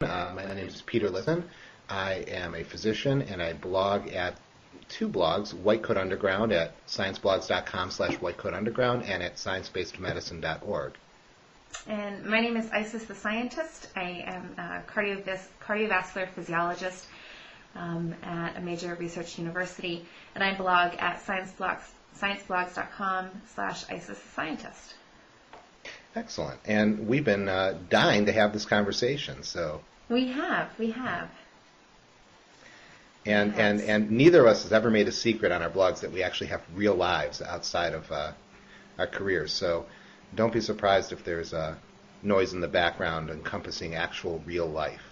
My name is Peter Lipson. I am a physician, and I blog at two blogs, White Coat Underground at scienceblogs.com/whitecoatunderground and at sciencebasedmedicine.org. And my name is Isis the Scientist. I am a cardiovascular physiologist at a major research university, and I blog at scienceblogs.com/Isis the Scientist. Excellent. And we've been dying to have this conversation, so... We have. And neither of us has ever made a secret on our blogs that we actually have real lives outside of our careers. So don't be surprised if there's noise in the background encompassing actual real life.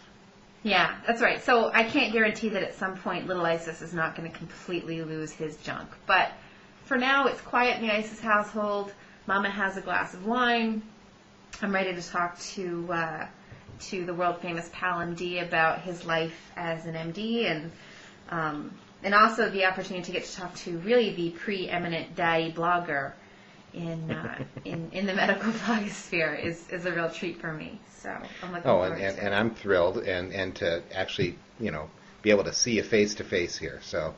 Yeah, that's right. So I can't guarantee that at some point little Isis is not going to completely lose his junk. But for now, it's quiet in the Isis household. Mama has a glass of wine. I'm ready to talk to the world-famous Pal MD about his life as an MD, and also the opportunity to get to talk to really the preeminent daddy blogger in the medical blogosphere is a real treat for me. So I'm looking forward to it. And I'm thrilled and to actually be able to see you face to face here. So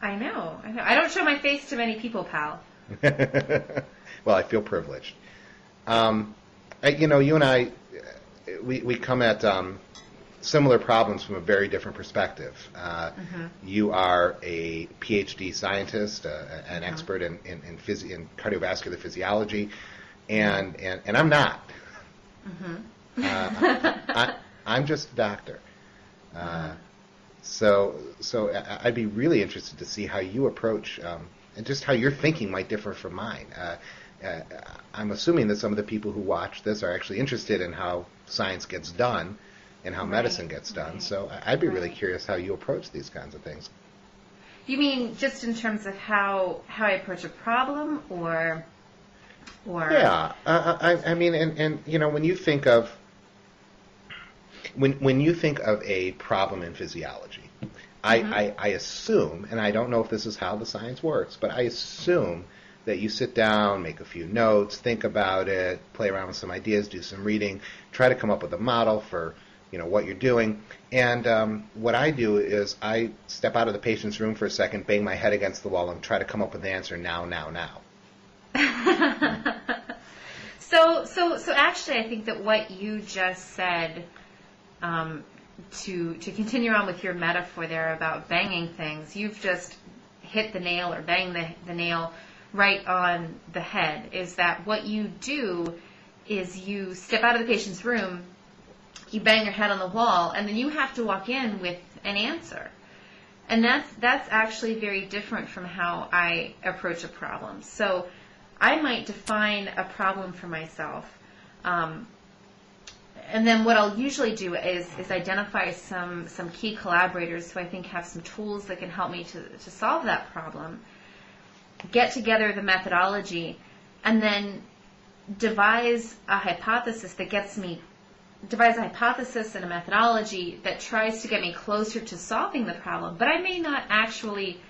I know. I don't show my face to many people, Pal. Well, I feel privileged. You and I, we come at similar problems from a very different perspective. You are a PhD scientist, an expert in cardiovascular physiology, and I'm not. I'm just a doctor. So I'd be really interested to see how you approach and just how your thinking might differ from mine. I'm assuming that some of the people who watch this are actually interested in how science gets done and how medicine gets done. Right. So I'd be really curious how you approach these kinds of things. You mean just in terms of how I approach a problem, or? Yeah, I mean, and when you think of when you think of a problem in physiology, I assume, and I don't know if this is how the science works, but I assume that you sit down, make a few notes, think about it, play around with some ideas, do some reading, try to come up with a model for what you're doing. And what I do is I step out of the patient's room for a second, bang my head against the wall, and try to come up with an answer now. So actually, I think that what you just said, to continue on with your metaphor there about banging things, you've just hit the nail or banged the nail right on the head. Is that what you do is you step out of the patient's room, you bang your head on the wall, and then you have to walk in with an answer. And that's actually very different from how I approach a problem. So I might define a problem for myself, and then what I'll usually do is identify some key collaborators who I think have some tools that can help me to solve that problem, get together the methodology, and then devise a hypothesis and a methodology that tries to get me closer to solving the problem. But I may not actually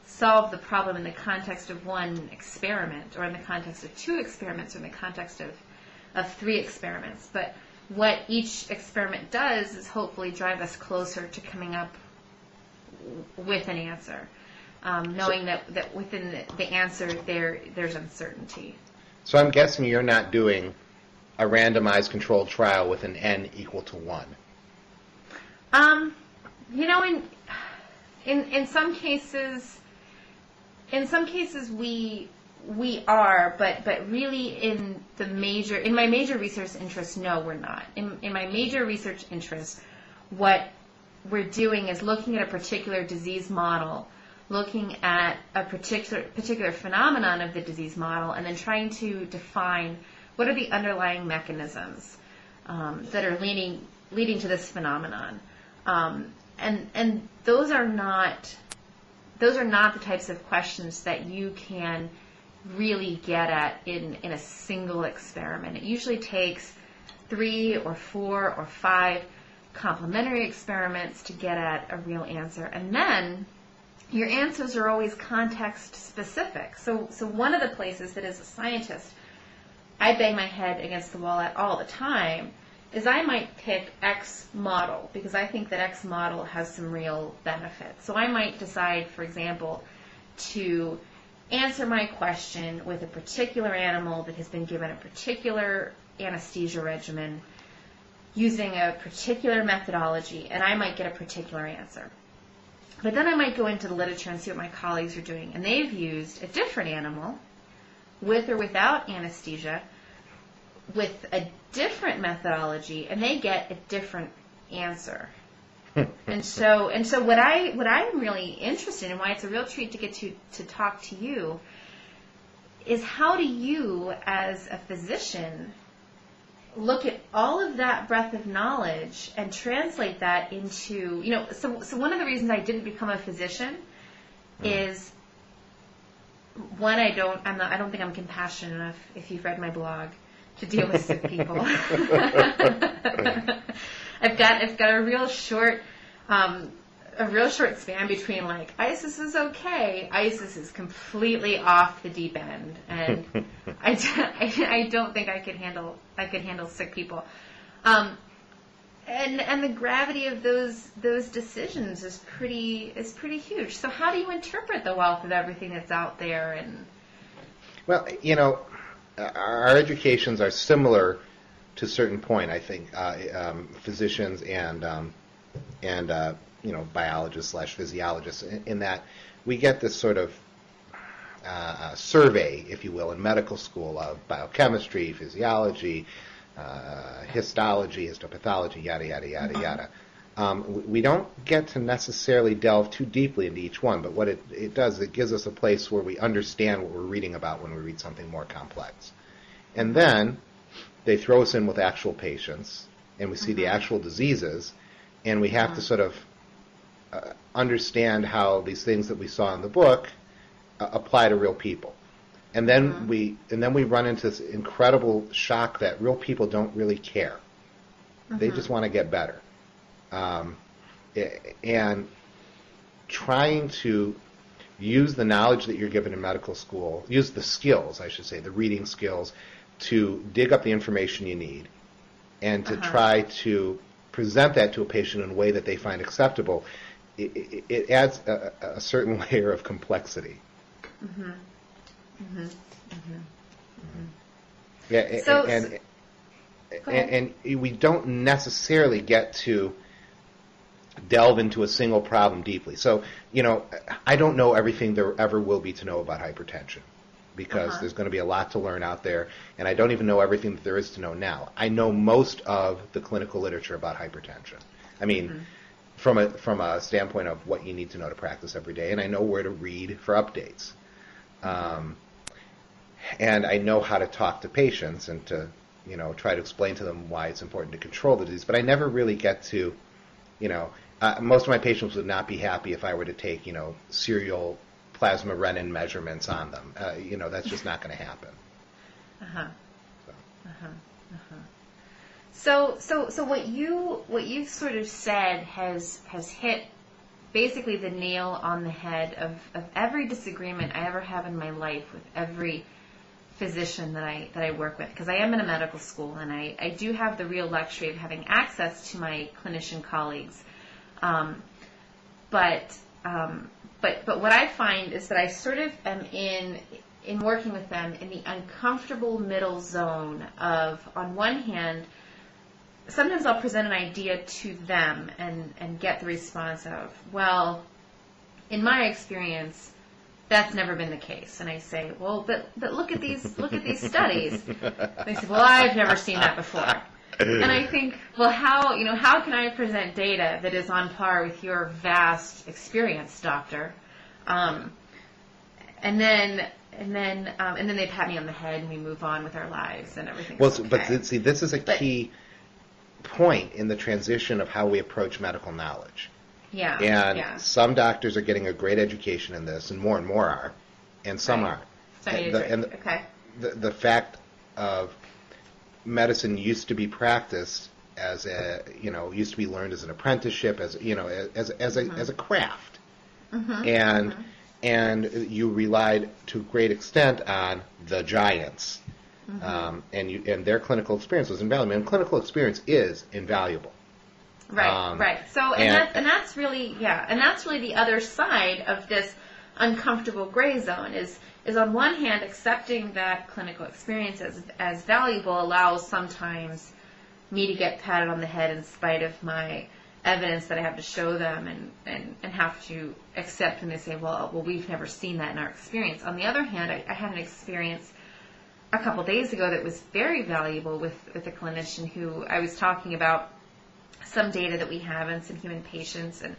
solve the problem in the context of one experiment, or in the context of two experiments, or in the context of three experiments. But what each experiment does is hopefully drive us closer to coming up with an answer, knowing that within the answer there's uncertainty. So I'm guessing you're not doing a randomized controlled trial with an n equal to 1. In some cases we are, but really in my major research interests, no, we're not. In my major research interests, what we're doing is looking at a particular disease model, looking at a particular phenomenon of the disease model, and then trying to define what are the underlying mechanisms that are leading to this phenomenon. And those are not the types of questions that you can really get at in a single experiment. It usually takes 3 or 4 or 5 complementary experiments to get at a real answer. And then your answers are always context specific. So one of the places that as a scientist I bang my head against the wall at all the time is I might pick X model because I think that X model has some real benefits. So I might decide, for example, to answer my question with a particular animal that has been given a particular anesthesia regimen using a particular methodology, and I might get a particular answer. But then I might go into the literature and see what my colleagues are doing, and they've used a different animal with or without anesthesia with a different methodology, and they get a different answer. and so what I'm really interested in, why it's a real treat to get to talk to you, is how do you, as a physician, look at all of that breadth of knowledge and translate that into, so one of the reasons I didn't become a physician is, one, I don't think I'm compassionate enough, if you've read my blog, to deal with sick people. I've got a real short span between like ISIS is okay, ISIS is completely off the deep end, and I don't think I could handle sick people, and the gravity of those decisions is pretty huge. So how do you interpret the wealth of everything that's out there? And well, our educations are similar to a certain point. I think physicians and biologists / physiologists, in that we get this sort of survey, if you will, in medical school of biochemistry, physiology, histology, histopathology, yada, yada, yada, yada. We don't get to necessarily delve too deeply into each one, but what it does, it gives us a place where we understand what we're reading about when we read something more complex. And then they throw us in with actual patients, and we see the actual diseases, and we have to sort of understand how these things that we saw in the book apply to real people. And then we run into this incredible shock that real people don't really care. They just want to get better. And trying to use the knowledge that you're given in medical school, use the skills, I should say, the reading skills, to dig up the information you need and to try to present that to a patient in a way that they find acceptable, it adds a certain layer of complexity. Yeah, and we don't necessarily get to delve into a single problem deeply. So, I don't know everything there ever will be to know about hypertension, because there's going to be a lot to learn out there, and I don't even know everything that there is to know now. I know most of the clinical literature about hypertension. I mean, from a standpoint of what you need to know to practice every day, and I know where to read for updates. And I know how to talk to patients and to, try to explain to them why it's important to control the disease. But I never really get to, most of my patients would not be happy if I were to take, serial plasma renin measurements on them. That's just not going to happen. So what you sort of said has hit basically the nail on the head of every disagreement I ever have in my life with every physician that I work with, because I am in a medical school and I do have the real luxury of having access to my clinician colleagues. But what I find is that I sort of am in working with them in the uncomfortable middle zone of, on one hand, sometimes I'll present an idea to them and get the response of, well, in my experience, that's never been the case. And I say, well, but look at these studies. They say, well, I've never seen that before. And I think, well, how can I present data that is on par with your vast experience, doctor? And then they pat me on the head and we move on with our lives and everything. Well, okay. But see, this is a key point in the transition of how we approach medical knowledge. Yeah. And some doctors are getting a great education in this, and more are, and some aren't. The fact of medicine used to be practiced as used to be learned as an apprenticeship, as a craft, and you relied to a great extent on the giants, and their clinical experience was invaluable. And clinical experience is invaluable. Right, right. So, and that's really the other side of this uncomfortable gray zone is on one hand accepting that clinical experience as valuable allows sometimes me to get patted on the head in spite of my evidence that I have to show them and have to accept when they say, well, we've never seen that in our experience. On the other hand, I had an experience a couple days ago that was very valuable with a clinician who I was talking about some data that we have in some human patients, and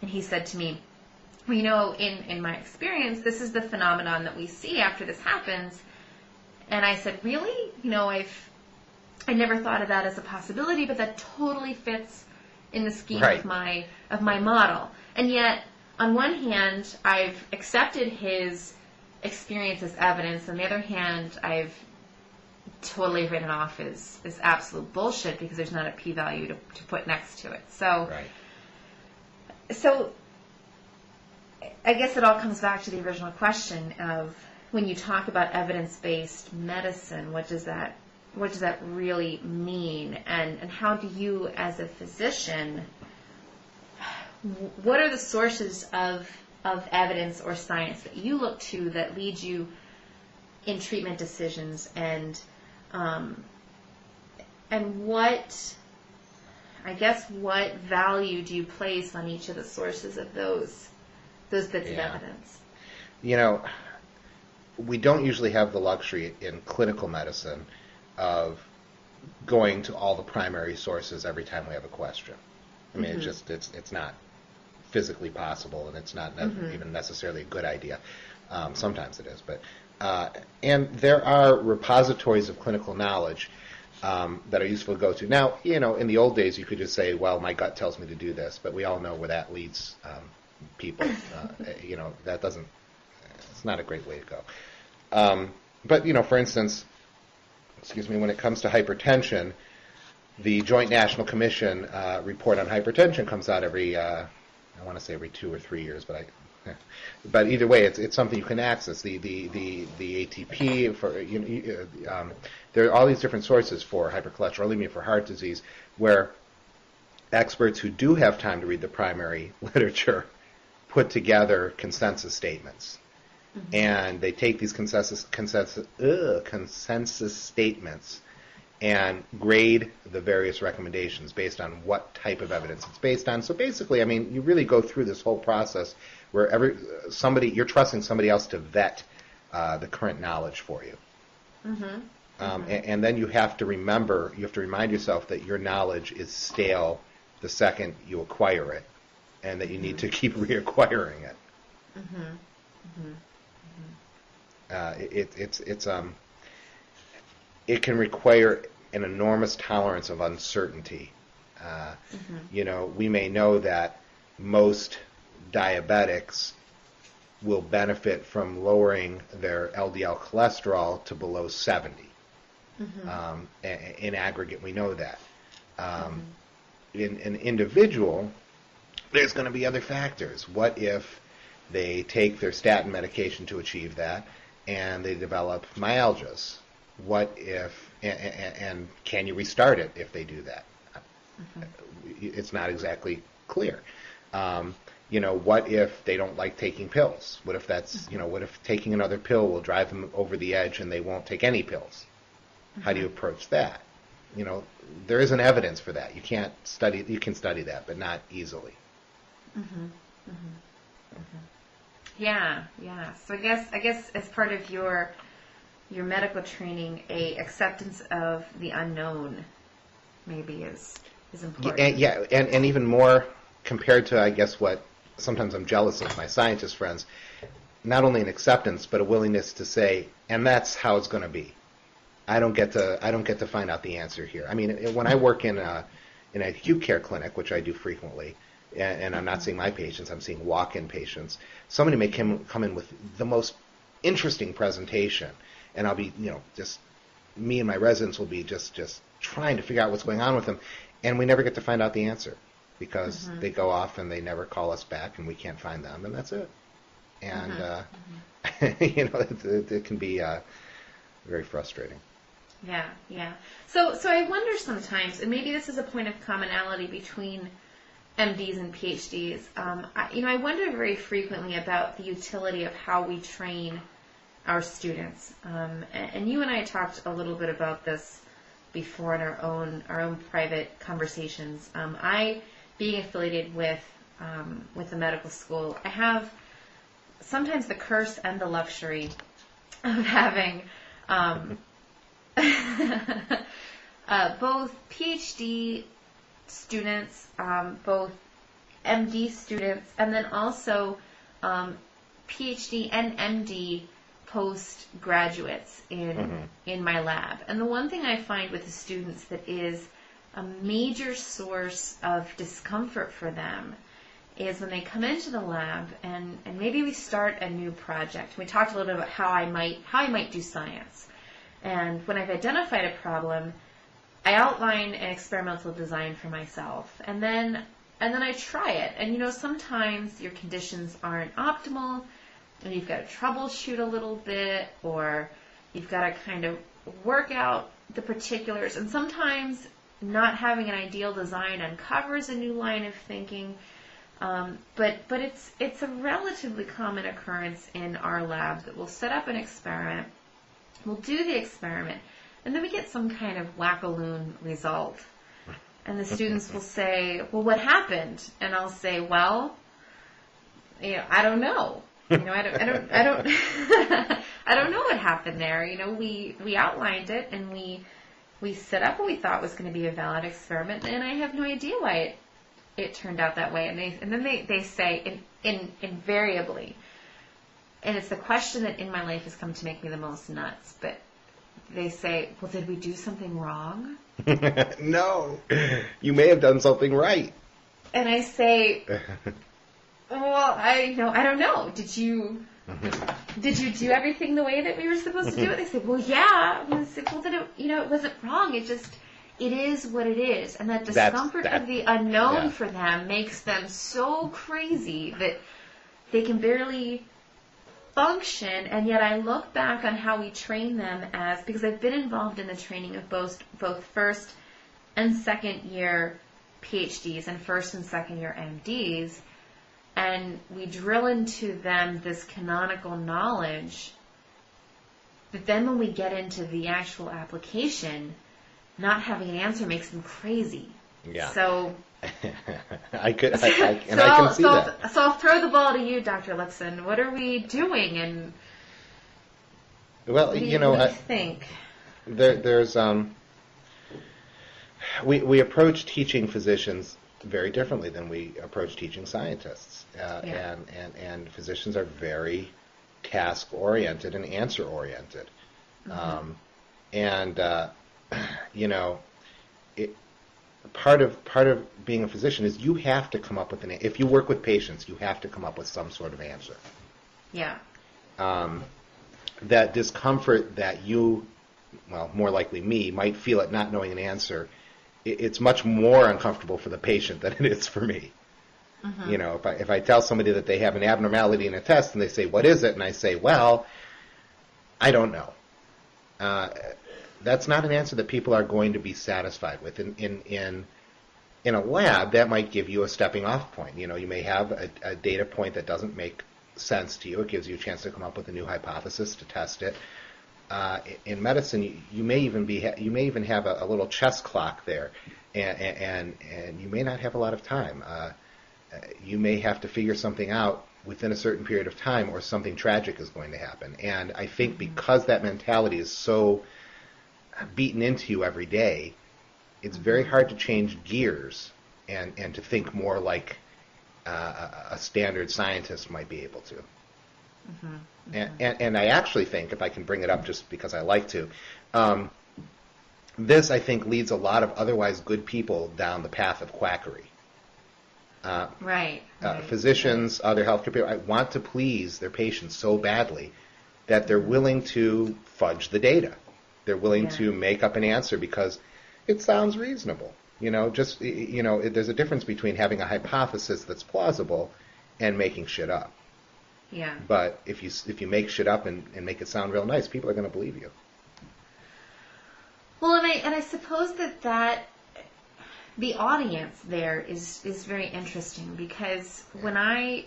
he said to me, well, in my experience, this is the phenomenon that we see after this happens. And I said, really? I never thought of that as a possibility, but that totally fits in the scheme of my model. And yet, on one hand, I've accepted his experience as evidence. On the other hand, I've totally written off as absolute bullshit because there's not a p-value to put next to it. So I guess it all comes back to the original question of when you talk about evidence-based medicine, what does that really mean? And how do you, as a physician, what are the sources of evidence or science that you look to that lead you in treatment decisions, and what value do you place on each of the sources of those bits of evidence? We don't usually have the luxury in clinical medicine of going to all the primary sources every time we have a question. I mean, it's not physically possible, and it's not even necessarily a good idea. Sometimes it is, but and there are repositories of clinical knowledge that are useful to go to. Now, in the old days, you could just say, well, my gut tells me to do this, but we all know where that leads people. That doesn't, it's not a great way to go. But, for instance, when it comes to hypertension, the Joint National Commission report on hypertension comes out every, I want to say every 2 or 3 years, but either way, it's something you can access. The ATP for there are all these different sources for hypercholesterolemia, for heart disease, where experts who do have time to read the primary literature put together consensus statements, and they take these consensus statements and grade the various recommendations based on what type of evidence it's based on. So basically, you really go through this whole process where you're trusting somebody else to vet the current knowledge for you. And then you have to remind yourself that your knowledge is stale the second you acquire it, and that you need to keep reacquiring it. It can require an enormous tolerance of uncertainty. We may know that most diabetics will benefit from lowering their LDL cholesterol to below 70. In aggregate, we know that. In an individual, there's going to be other factors. What if they take their statin medication to achieve that, and they develop myalgias? What if, and can you restart it if they do that? It's not exactly clear. What if they don't like taking pills? What if what if taking another pill will drive them over the edge and they won't take any pills? How do you approach that? There isn't evidence for that. You can study that, but not easily. Yeah. So I guess as part of your medical training, a acceptance of the unknown maybe is important. And even more compared to, I guess, what sometimes I'm jealous of my scientist friends, not only an acceptance, but a willingness to say, and that's how it's going to be. I don't get to find out the answer here. When I work in an acute care clinic, which I do frequently, and I'm not seeing my patients, I'm seeing walk-in patients, somebody may come in with the most interesting presentation, and I'll be, just me and my residents will be just trying to figure out what's going on with them, and we never get to find out the answer because they go off and they never call us back, and we can't find them, and that's it. And it can be very frustrating. Yeah, yeah. So I wonder sometimes, and maybe this is a point of commonality between MDs and PhDs. I wonder very frequently about the utility of how we train our students. And you and I talked a little bit about this before in our own private conversations. I, being affiliated with the medical school, I have sometimes the curse and the luxury of having both PhD students, both MD students, and then also PhD and MD postgraduates in my lab. And the one thing I find with the students that is a major source of discomfort for them is when they come into the lab and maybe we start a new project. We talked a little bit about how I might do science. And when I've identified a problem, I outline an experimental design for myself, and then I try it. And sometimes your conditions aren't optimal, and you've got to troubleshoot a little bit, or you've got to kind of work out the particulars. And sometimes not having an ideal design uncovers a new line of thinking. But it's a relatively common occurrence in our lab that we'll set up an experiment, we'll do the experiment, and then we get some kind of whack-a-loon result. And the students will say, well, what happened? And I'll say, well, I don't know. I don't I don't know what happened there. We outlined it and we set up what we thought was going to be a valid experiment, and I have no idea why it turned out that way. And then they say invariably, and it's the question that in my life has come to make me the most nuts, but they say, well, did we do something wrong? No, you may have done something right. And I say, well, I don't know. Did you do everything the way that we were supposed to do it? They say, well, yeah. I said, well, then it wasn't wrong. It is what it is. And that discomfort of the unknown for them makes them so crazy that they can barely function. And yet I look back on how we train them because I've been involved in the training of both first and second year PhDs and first and second year MDs. And we drill into them this canonical knowledge, but then when we get into the actual application, not having an answer makes them crazy. Yeah. So I can see that. So I'll throw the ball to you, Dr. Lipson. What are we doing? And well, what do you think? There's we approach teaching physicians very differently than we approach teaching scientists, and physicians are very task oriented and answer oriented, part of being a physician is you have to come up with if you work with patients, you have to come up with some sort of answer. Yeah. That discomfort that you, well, more likely me, might feel at not knowing an answer, it's much more uncomfortable for the patient than it is for me. If I tell somebody that they have an abnormality in a test and they say, what is it? And I say, well, I don't know. That's not an answer that people are going to be satisfied with. In a lab, that might give you a stepping off point. You may have a data point that doesn't make sense to you. It gives you a chance to come up with a new hypothesis to test it. In medicine, you may even have a little chess clock there, and you may not have a lot of time. You may have to figure something out within a certain period of time, or something tragic is going to happen. And I think because that mentality is so beaten into you every day, it's very hard to change gears and to think more like a standard scientist might be able to. And I actually think, if I can bring it up just because I like to, this, I think, leads a lot of otherwise good people down the path of quackery. Right. Physicians, other healthcare people, want to please their patients so badly that they're willing to fudge the data. They're willing to make up an answer because it sounds reasonable. There's a difference between having a hypothesis that's plausible and making shit up. Yeah. But if you make shit up and make it sound real nice, people are going to believe you. Well, and I suppose that the audience there is very interesting, because when I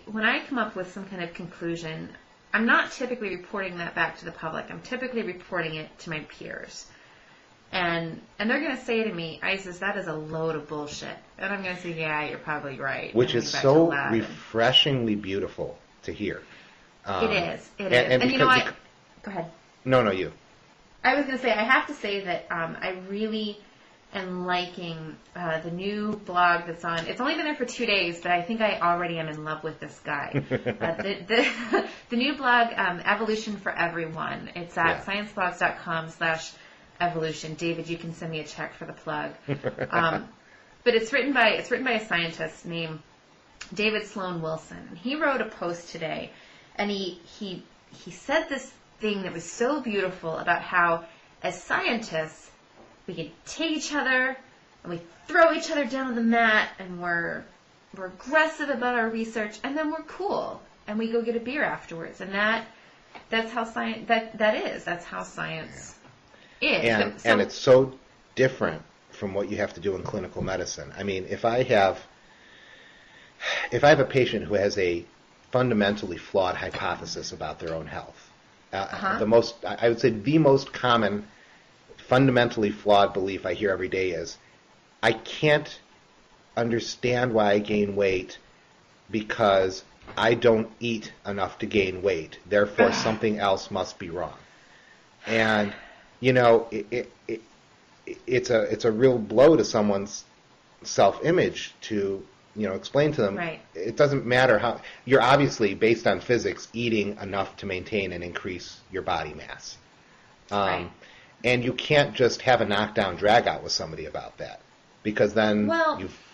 come up with some kind of conclusion, I'm not typically reporting that back to the public. I'm typically reporting it to my peers. And they're going to say to me, Isis, that is a load of bullshit. And I'm going to say, yeah, you're probably right. Which is so refreshingly beautiful to hear. It is. And you know what? Go ahead. No, you. I was going to say, I have to say that I really am liking the new blog that's on. It's only been there for 2 days, but I think I already am in love with this guy. The new blog, Evolution for Everyone. It's at scienceblogs.com/evolution. David, you can send me a check for the plug. But it's written by a scientist named David Sloan Wilson. He wrote a post today, and he said this thing that was so beautiful about how, as scientists, we can take each other and we throw each other down on the mat, and we're aggressive about our research, and then we're cool and we go get a beer afterwards. And that's how science that's how science is. And it's so different from what you have to do in clinical medicine. I mean, if I have a patient who has a fundamentally flawed hypothesis about their own health, I would say the most common fundamentally flawed belief I hear every day is, I can't understand why I gain weight because I don't eat enough to gain weight. Therefore, something else must be wrong. And, you know, it's a real blow to someone's self-image to, you know, explain to them. Right. It doesn't matter how you're obviously, based on physics, eating enough to maintain and increase your body mass. Right. And you can't just have a knockdown drag out with somebody about that, because then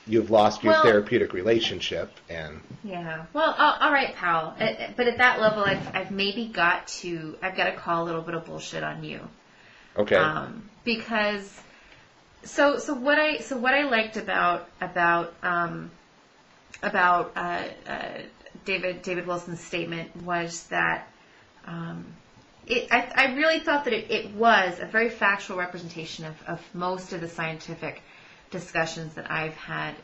you've lost your therapeutic relationship. And yeah. Well, all right, pal. But at that level, I've maybe got to call a little bit of bullshit on you. Okay. Because so what I liked about David Wilson's statement was that I really thought that it was a very factual representation of most of the scientific discussions that I've had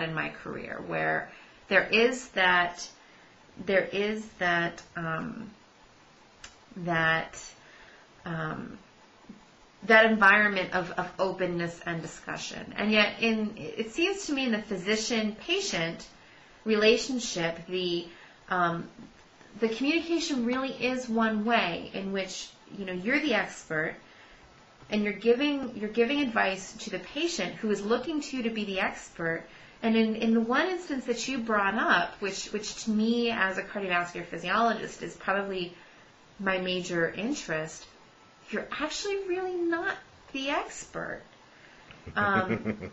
in my career, where there is that environment of openness and discussion. And yet it seems to me in the physician-patient relationship, the communication really is one way, in which, you know, you're the expert and you're giving advice to the patient who is looking to you to be the expert. And in the one instance that you brought up, which to me as a cardiovascular physiologist is probably my major interest, you're actually really not the expert. And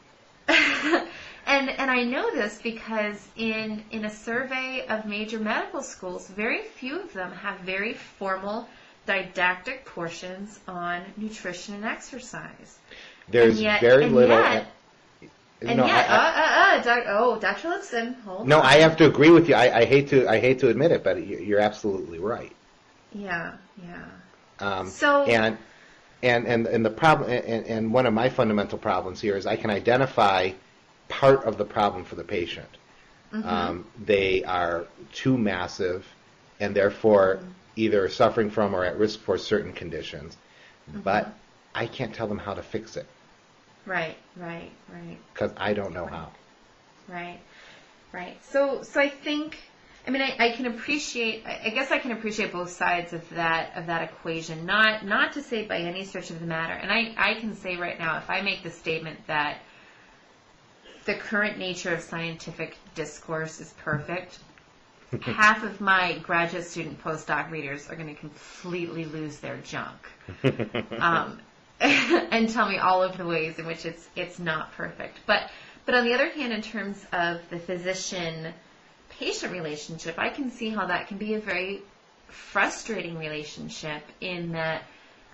I know this because in a survey of major medical schools, very few of them have very formal didactic portions on nutrition and exercise. There's very little. Dr. Lipson, hold on. I have to agree with you. I hate to admit it, but you're absolutely right. Yeah. And the problem, and one of my fundamental problems here is I can identify part of the problem for the patient. Mm-hmm. They are too massive, and therefore either suffering from or at risk for certain conditions. Mm-hmm. But I can't tell them how to fix it. Right. Because I don't know how. Right. So I think, I mean, I can appreciate. I guess I can appreciate both sides of that equation. Not to say by any stretch of the matter. And I can say right now, if I make the statement that the current nature of scientific discourse is perfect, half of my graduate student postdoc readers are going to completely lose their junk, and tell me all of the ways in which it's not perfect. But on the other hand, in terms of the physician-patient relationship, I can see how that can be a very frustrating relationship, in that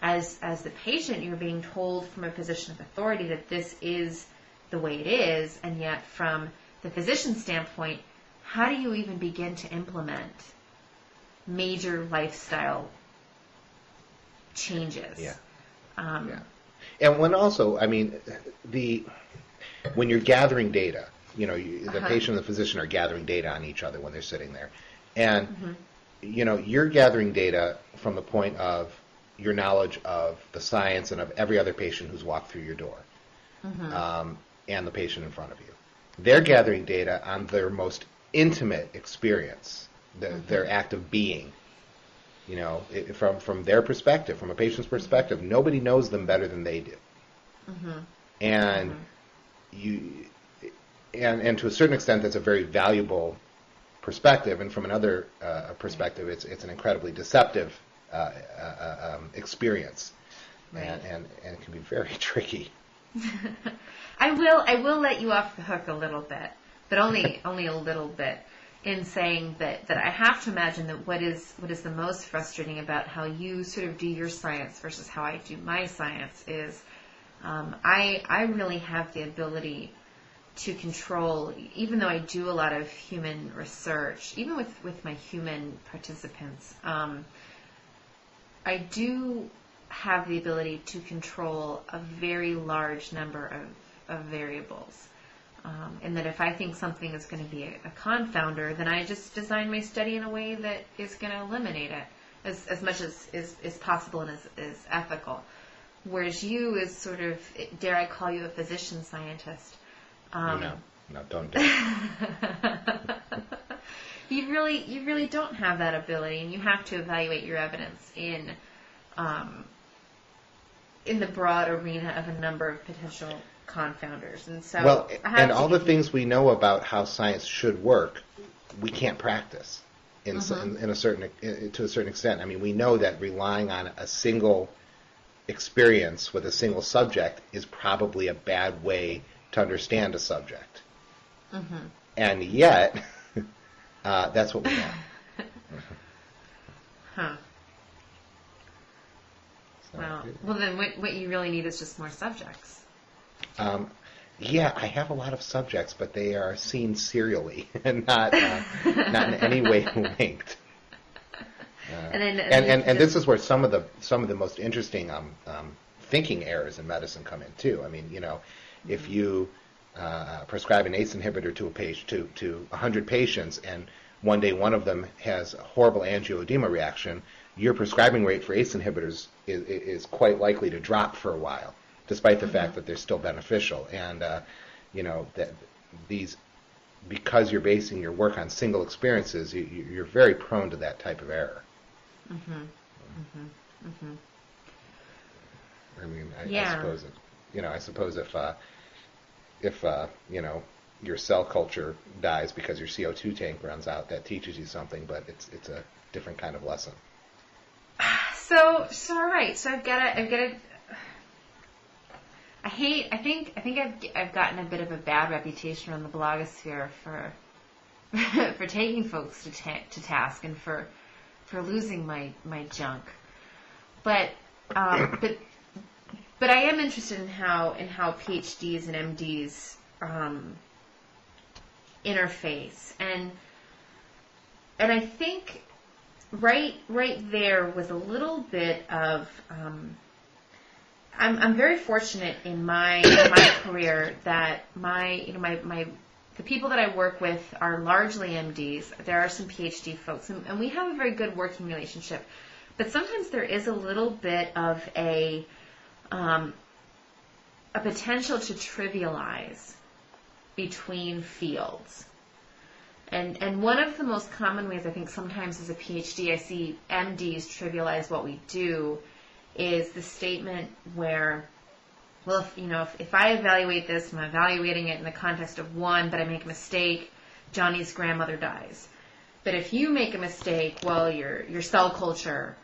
as the patient, you're being told from a position of authority that this is the way it is, and yet from the physician's standpoint, how do you even begin to implement major lifestyle changes? Yeah. And when also, I mean, when you're gathering data, the patient and the physician are gathering data on each other when they're sitting there. And, you're gathering data from the point of your knowledge of the science and of every other patient who's walked through your door, and the patient in front of you. They're gathering data on their most intimate experience, their act of being. From their perspective, from a patient's perspective, nobody knows them better than they do. And and to a certain extent, that's a very valuable perspective. And from another perspective, it's an incredibly deceptive experience, and it can be very tricky. I will let you off the hook a little bit, but only a little bit, in saying that I have to imagine that what is the most frustrating about how you sort of do your science versus how I do my science is I really have the ability to control, even though I do a lot of human research, even with my human participants, I do have the ability to control a very large number of variables. And that if I think something is going to be a confounder, then I just design my study in a way that is going to eliminate it as much as is possible and is ethical. Whereas you is sort of, dare I call you a physician scientist? No, don't do it. You really don't have that ability, and you have to evaluate your evidence in the broad arena of a number of potential confounders. And so, and all the things we know about how science should work, we can't practice to a certain extent. I mean, we know that relying on a single experience with a single subject is probably a bad way to understand a subject. And yet, that's what we know. Well, then what you really need is just more subjects. Yeah, I have a lot of subjects, but they are seen serially and not in any way linked. And this is where some of the most interesting thinking errors in medicine come in too. I mean, if you prescribe an ACE inhibitor to 100 patients, and one day one of them has a horrible angioedema reaction, your prescribing rate for ACE inhibitors is quite likely to drop for a while, despite the fact that they're still beneficial. And that because you're basing your work on single experiences, you're very prone to that type of error. I mean, I suppose if your cell culture dies because your CO2 tank runs out, that teaches you something, but it's a different kind of lesson. So all right. So I've got to. I think I've gotten a bit of a bad reputation on the blogosphere for for taking folks to task and for losing my junk, but I am interested in how PhDs and MDs interface, and I think right there was a little bit of I'm very fortunate in my career that the people that I work with are largely MDs. There are some PhD folks, and we have a very good working relationship. But sometimes there is a little bit of a potential to trivialize between fields. And one of the most common ways I think sometimes as a PhD I see MDs trivialize what we do is the statement where, well, if I evaluate this, I'm evaluating it in the context of one, but I make a mistake, Johnny's grandmother dies. But if you make a mistake, well, your cell culture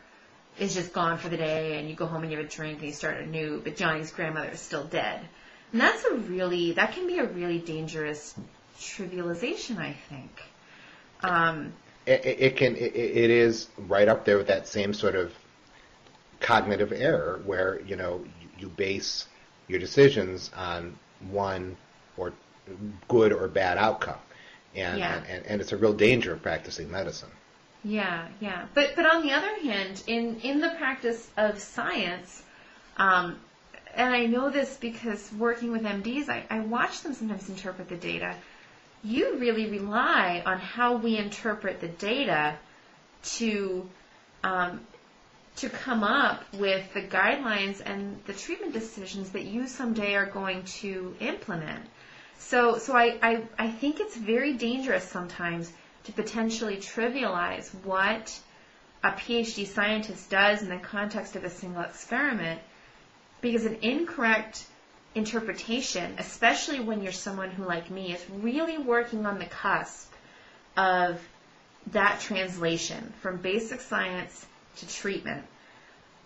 is just gone for the day, and you go home and you have a drink and you start anew, but Johnny's grandmother is still dead. And that can be a really dangerous trivialization, I think. It is right up there with that same sort of cognitive error where you base your decisions on one or good or bad outcome, and it's a real danger of practicing medicine. Yeah. But on the other hand, in the practice of science, and I know this because working with MDs, I watch them sometimes interpret the data. You really rely on how we interpret the data to come up with the guidelines and the treatment decisions that you someday are going to implement. So I think it's very dangerous sometimes to potentially trivialize what a PhD scientist does in the context of a single experiment, because an incorrect interpretation, especially when you're someone who, like me, is really working on the cusp of that translation from basic science to treatment,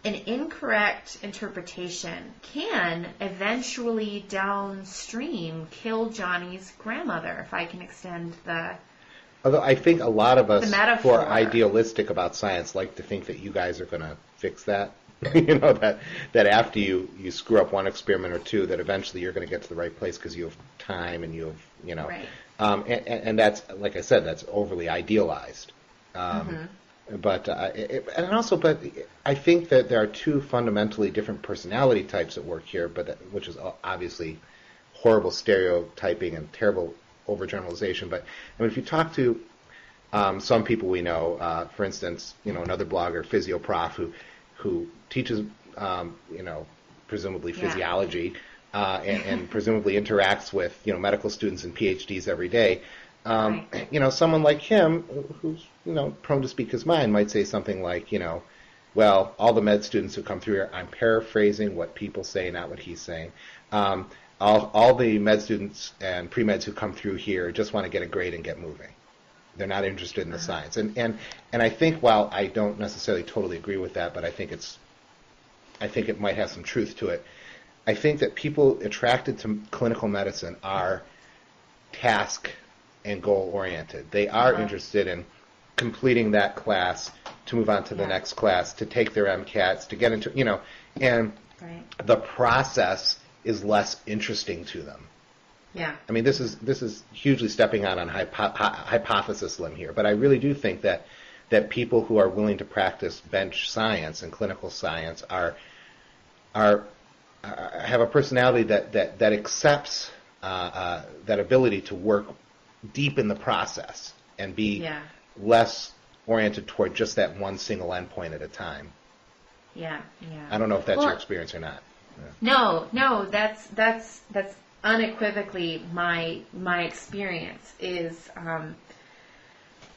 an incorrect interpretation can eventually downstream kill Johnny's grandmother, if I can extend the... Although I think a lot of us who are metaphor. idealistic about science like to think that you guys are going to fix that. You know, that after you screw up one experiment or two, that eventually you're going to get to the right place because you have time and you have, you know. Right. And that's, like I said, that's overly idealized. But I think that there are two fundamentally different personality types at work here, which is obviously horrible stereotyping and terrible overgeneralization. But I mean, if you talk to some people we know, for instance, you know, another blogger, Physioprof, who teaches, you know, presumably physiology, and presumably interacts with, you know, medical students and PhDs every day. Right. You know, someone like him, who's, you know, prone to speak his mind, might say something like, you know, well, all the med students who come through here, I'm paraphrasing what people say, not what he's saying. All the med students and pre-meds who come through here just want to get a grade and get moving. They're not interested in the science. And I think, while I don't necessarily totally agree with that, but I think it might have some truth to it. I think that people attracted to clinical medicine are task and goal oriented. They are interested in completing that class to move on to the next class, to take their MCATs, to get into, you know, and the process is less interesting to them. Yeah. I mean, this is hugely stepping out on hypothesis limb here, but I really do think that people who are willing to practice bench science and clinical science have a personality that accepts that ability to work deep in the process and be less oriented toward just that one single endpoint at a time. Yeah. I don't know if that's your experience or not. Yeah. No, that's unequivocally my experience is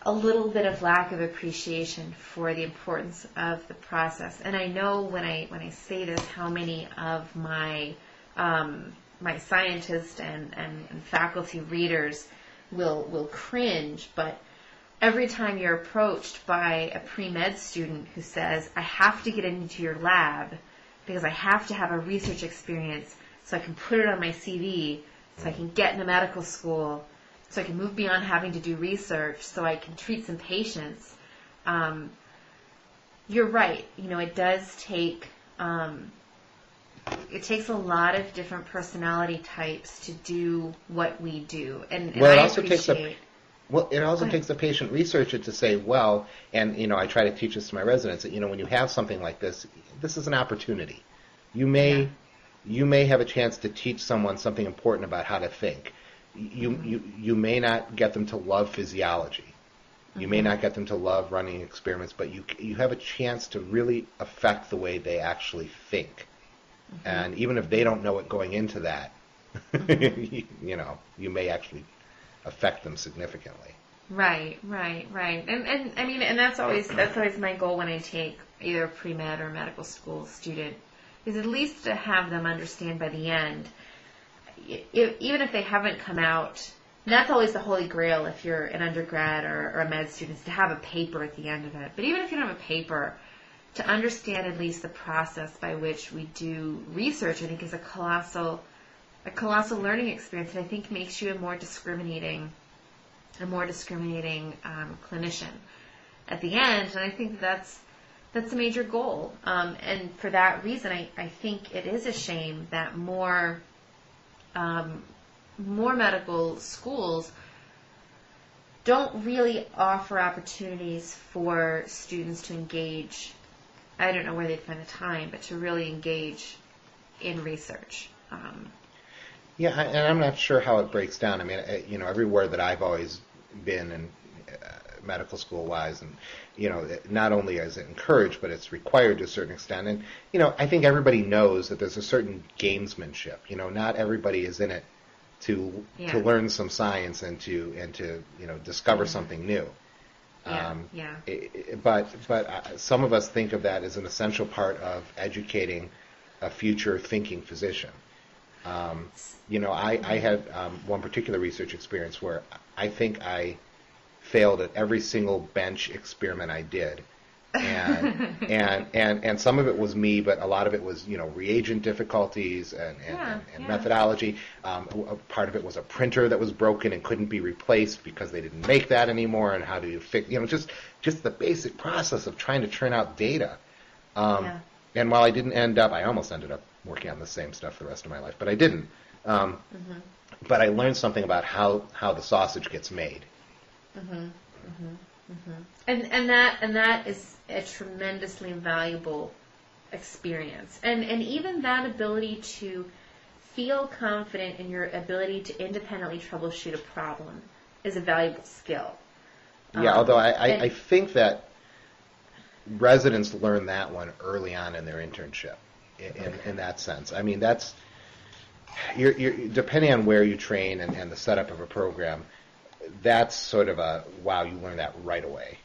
a little bit of lack of appreciation for the importance of the process. And I know when I say this, how many of my my scientist and faculty readers will cringe, but every time you're approached by a pre-med student who says, I have to get into your lab because I have to have a research experience so I can put it on my CV, so I can get into medical school, so I can move beyond having to do research, so I can treat some patients. You're right. You know, it does take, it takes a lot of different personality types to do what we do. And well, it I also appreciate... takes a patient researcher to say, well, and, you know, I try to teach this to my residents, that, you know, when you have something like this is an opportunity. You may have a chance to teach someone something important about how to think. You may not get them to love physiology. You may not get them to love running experiments, but you have a chance to really affect the way they actually think. And even if they don't know it going into that, you know, you may actually affect them significantly. Right. And I mean, and that's always my goal when I take either a pre-med or medical school student, is at least to have them understand by the end, even if they haven't come out, and that's always the holy grail if you're an undergrad or a med student, is to have a paper at the end of it. But even if you don't have a paper, to understand at least the process by which we do research, I think is a colossal learning experience, and I think makes you a more discriminating clinician at the end. And I think that's a major goal. And for that reason, I think it is a shame that more medical schools don't really offer opportunities for students to engage. I don't know where they'd find the time, but to really engage in research. Yeah, and I'm not sure how it breaks down. I mean, everywhere that I've always been in medical school wise, and not only is it encouraged, but it's required to a certain extent. And I think everybody knows that there's a certain gamesmanship. Not everybody is in it to learn some science and to discover something new. But some of us think of that as an essential part of educating a future thinking physician. I had one particular research experience where I think I failed at every single bench experiment I did. And some of it was me, but a lot of it was, reagent difficulties and methodology. Part of it was a printer that was broken and couldn't be replaced because they didn't make that anymore, and how do you fix, just the basic process of trying to churn out data. And while I almost ended up working on the same stuff the rest of my life, but I didn't. But I learned something about how the sausage gets made. And that is a tremendously valuable experience. And even that ability to feel confident in your ability to independently troubleshoot a problem is a valuable skill. Although I think that residents learn that one early on in their internship, in that sense. I mean, that's you're depending on where you train and the setup of a program. That's sort of you learn that right away.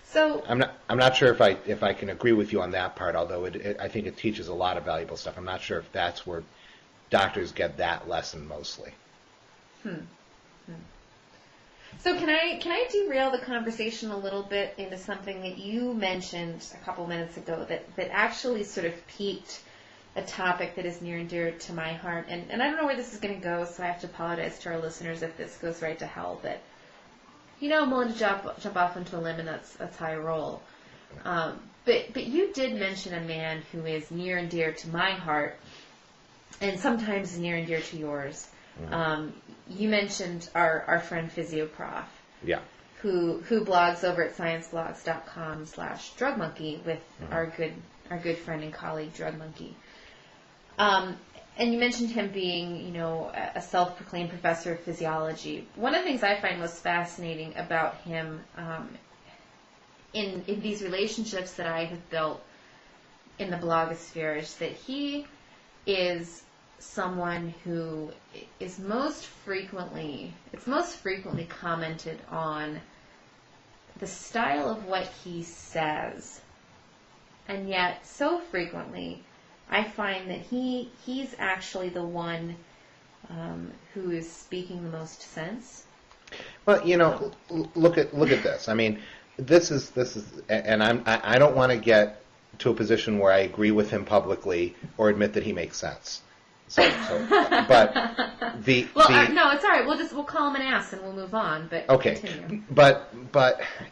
So I'm not sure if I can agree with you on that part. Although I think it teaches a lot of valuable stuff. I'm not sure if that's where doctors get that lesson mostly. So can I derail the conversation a little bit into something that you mentioned a couple minutes ago that actually sort of piqued a topic that is near and dear to my heart, and I don't know where this is going to go, so I have to apologize to our listeners if this goes right to hell, but I'm willing to jump off into a limb, and that's how I roll. But you did mention a man who is near and dear to my heart, and sometimes near and dear to yours. You mentioned our friend PhysioProf. Yeah. Who blogs over at scienceblogs.com/drugmonkey with our good friend and colleague Drug Monkey. And you mentioned him being, a self-proclaimed professor of physiology. One of the things I find most fascinating about him in these relationships that I have built in the blogosphere is that he is someone who is most frequently commented on the style of what he says, and yet so frequently I find that he's actually the one who is speaking the most sense. Well, look at this. I mean, this is, and I don't want to get to a position where I agree with him publicly or admit that he makes sense. But no, it's all right. We'll call him an ass and we'll move on. But okay, continue. But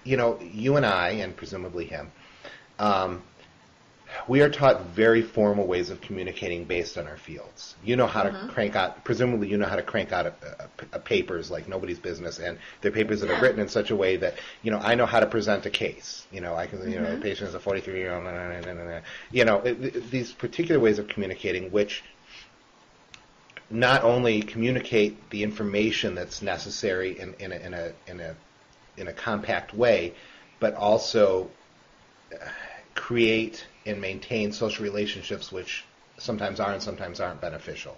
you and I, and presumably him, we are taught very formal ways of communicating based on our fields. You know how to crank out, presumably you know how to crank out a papers like nobody's business, and they're papers that are written in such a way that, I know how to present a case. I can, the patient is a 43-year-old, these particular ways of communicating, which not only communicate the information that's necessary in a compact way, but also create and maintain social relationships which sometimes are and sometimes aren't beneficial.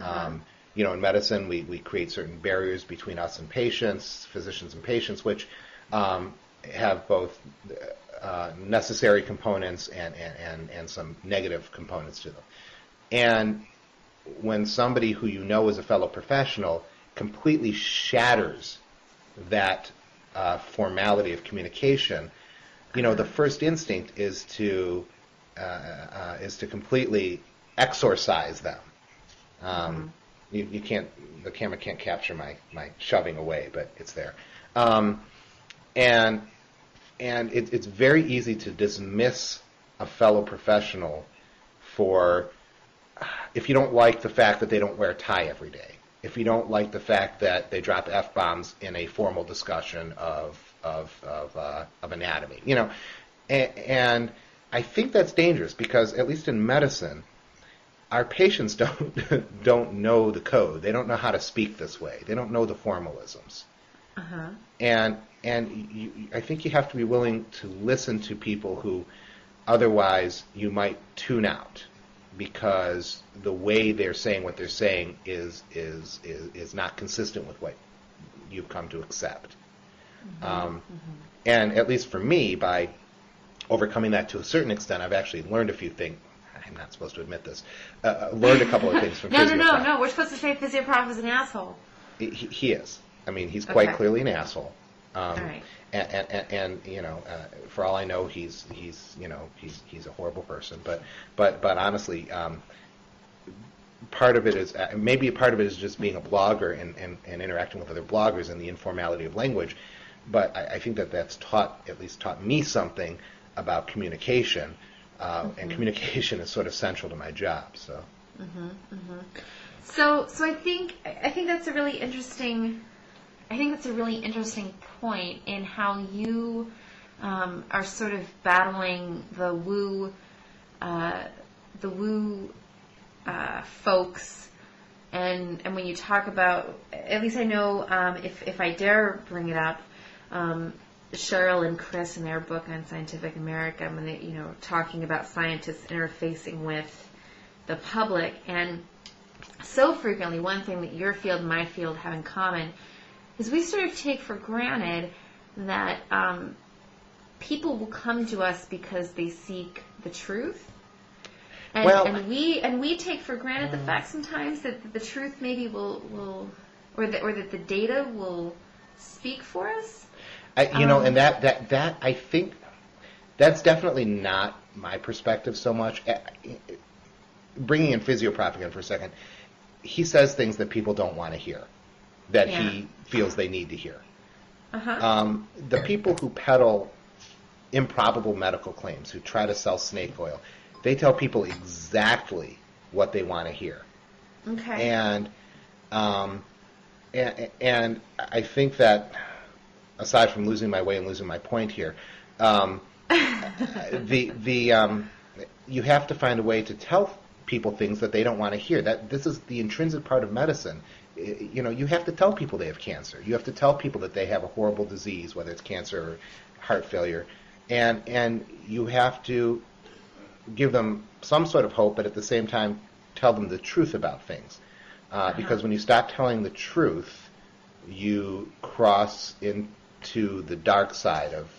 In medicine, we create certain barriers between us and patients, physicians and patients, which have both necessary components and some negative components to them. And when somebody who is a fellow professional completely shatters that formality of communication, the first instinct is to completely exorcise them. You can't, the camera can't capture my shoving away, but it's there. And it's very easy to dismiss a fellow professional if you don't like the fact that they don't wear a tie every day, if you don't like the fact that they drop F-bombs in a formal discussion of anatomy, and I think that's dangerous because, at least in medicine, our patients don't know the code. They don't know how to speak this way. They don't know the formalisms. Uh-huh. And I think you have to be willing to listen to people who otherwise you might tune out, because the way they're saying what they're saying is not consistent with what you've come to accept. And at least for me, by overcoming that to a certain extent, I've actually learned a few things. I'm not supposed to admit this. Learned a couple of things from Physioprof. No. We're supposed to say Physioprof is an asshole. He is. I mean, he's quite clearly an asshole. All right. And for all I know, he's a horrible person. But honestly, part of it is just being a blogger and interacting with other bloggers and the informality of language. But I think that's at least taught me something about communication, and communication is sort of central to my job. So. So I think that's a really interesting. I think that's a really interesting point in how you are sort of battling the woo folks, and when you talk about, at least I know, if I dare bring it up, Cheryl and Chris in their book on Scientific America, when they talking about scientists interfacing with the public, and so frequently one thing that your field and my field have in common is we sort of take for granted that people will come to us because they seek the truth. And we take for granted the fact sometimes that the truth maybe will or that the data will speak for us. And that I think that's definitely not my perspective so much. Bringing in Physioprof again for a second, he says things that people don't want to hear, that he feels they need to hear. The people who peddle improbable medical claims, who try to sell snake oil, they tell people exactly what they want to hear. Okay. And I think that, aside from losing my way and losing my point here, you have to find a way to tell people things that they don't want to hear. That this is the intrinsic part of medicine. You have to tell people they have cancer. You have to tell people that they have a horrible disease, whether it's cancer or heart failure, and you have to give them some sort of hope, but at the same time tell them the truth about things. Because when you stop telling the truth, you cross into the dark side of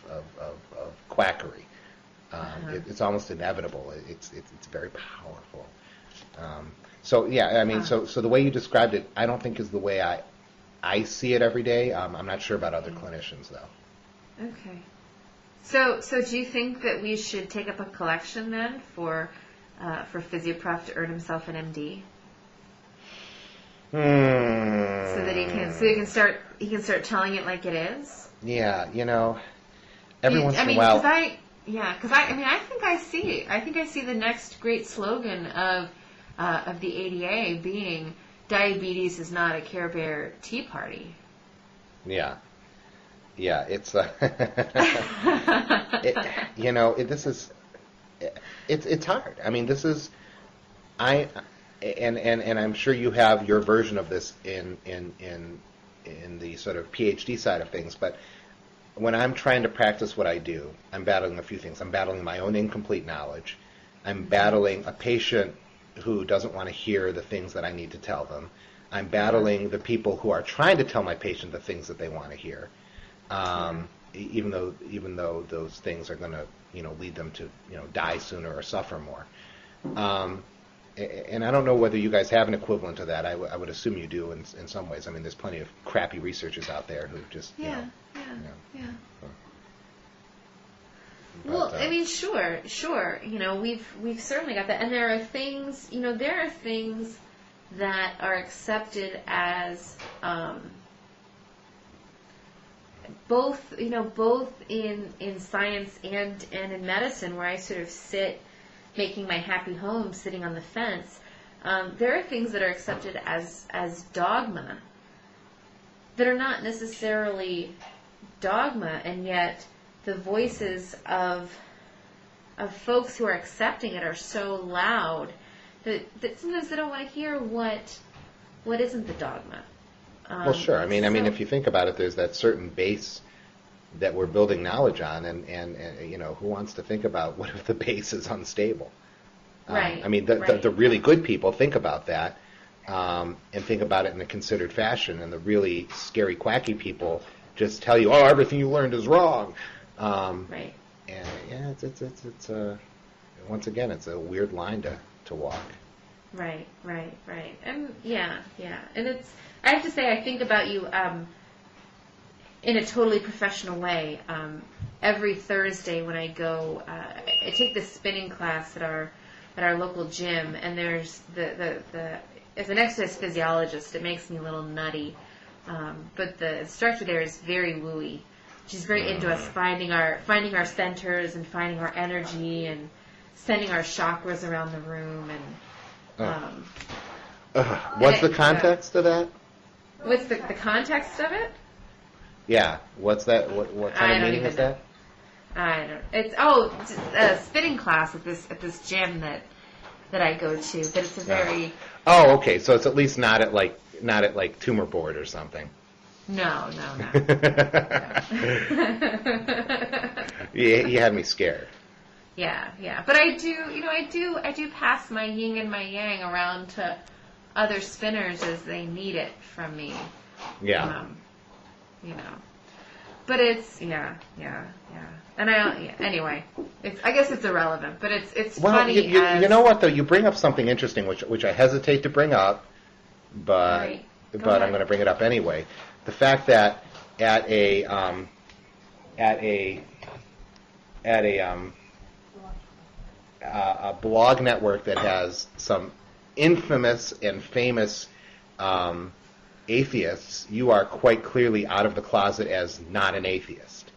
quackery. It's almost inevitable. It's very powerful. So the way you described it, I don't think is the way I see it every day. I'm not sure about other clinicians though. Okay. So do you think that we should take up a collection then for Physioprof to earn himself an MD? So that he can start telling it like it is? Yeah, every once in a while. Because I think I see the next great slogan of the ADA being diabetes is not a Care Bear tea party. Yeah, it's it's hard. I mean, this is and I'm sure you have your version of this in the sort of PhD side of things, but when I'm trying to practice what I do, I'm battling a few things. I'm battling my own incomplete knowledge. I'm battling a patient who doesn't want to hear the things that I need to tell them. I'm battling the people who are trying to tell my patient the things that they want to hear, even though those things are going to lead them to die sooner or suffer more. And I don't know whether you guys have an equivalent to that. I would assume you do in some ways. I mean, there's plenty of crappy researchers out there who just Yeah. But, well, I mean, sure. We've certainly got that, and there are things that are accepted as both in science and in medicine, where I sort of sit, making my happy home, sitting on the fence. There are things that are accepted as dogma that are not necessarily dogma, and yet the voices of folks who are accepting it are so loud that sometimes they don't want to hear what isn't the dogma. Well, sure. I mean, if you think about it, there's that certain base that we're building knowledge on, and who wants to think about what if the base is unstable? Right. I mean, the really good people think about that, and think about it in a considered fashion, and the really scary, quacky people just tell you, oh, everything you learned is wrong. Right. And yeah, it's once again, it's a weird line to walk. Right. And yeah. And I have to say, I think about you in a totally professional way. Every Thursday when I go, I take this spinning class at our local gym, and there's as an exercise physiologist, it makes me a little nutty. But the instructor there is very wooey. She's very into us finding our centers and finding our energy and sending our chakras around the room. And what's the context of that? What's the context of it? Yeah. What's that? What kind of meeting is that? I don't. It's a spinning class at this gym that I go to, but it's a very. Oh, okay. So it's at least not at tumor board or something. No. You had me scared. Yeah. But I do pass my yin and my yang around to other spinners as they need it from me. Yeah. But it's yeah. And anyway, I guess it's irrelevant, but it's funny. You know what though? You bring up something interesting, which I hesitate to bring up, but Right. I'm going to bring it up anyway. The fact that at a blog network that has some infamous and famous atheists, you are quite clearly out of the closet as not an atheist.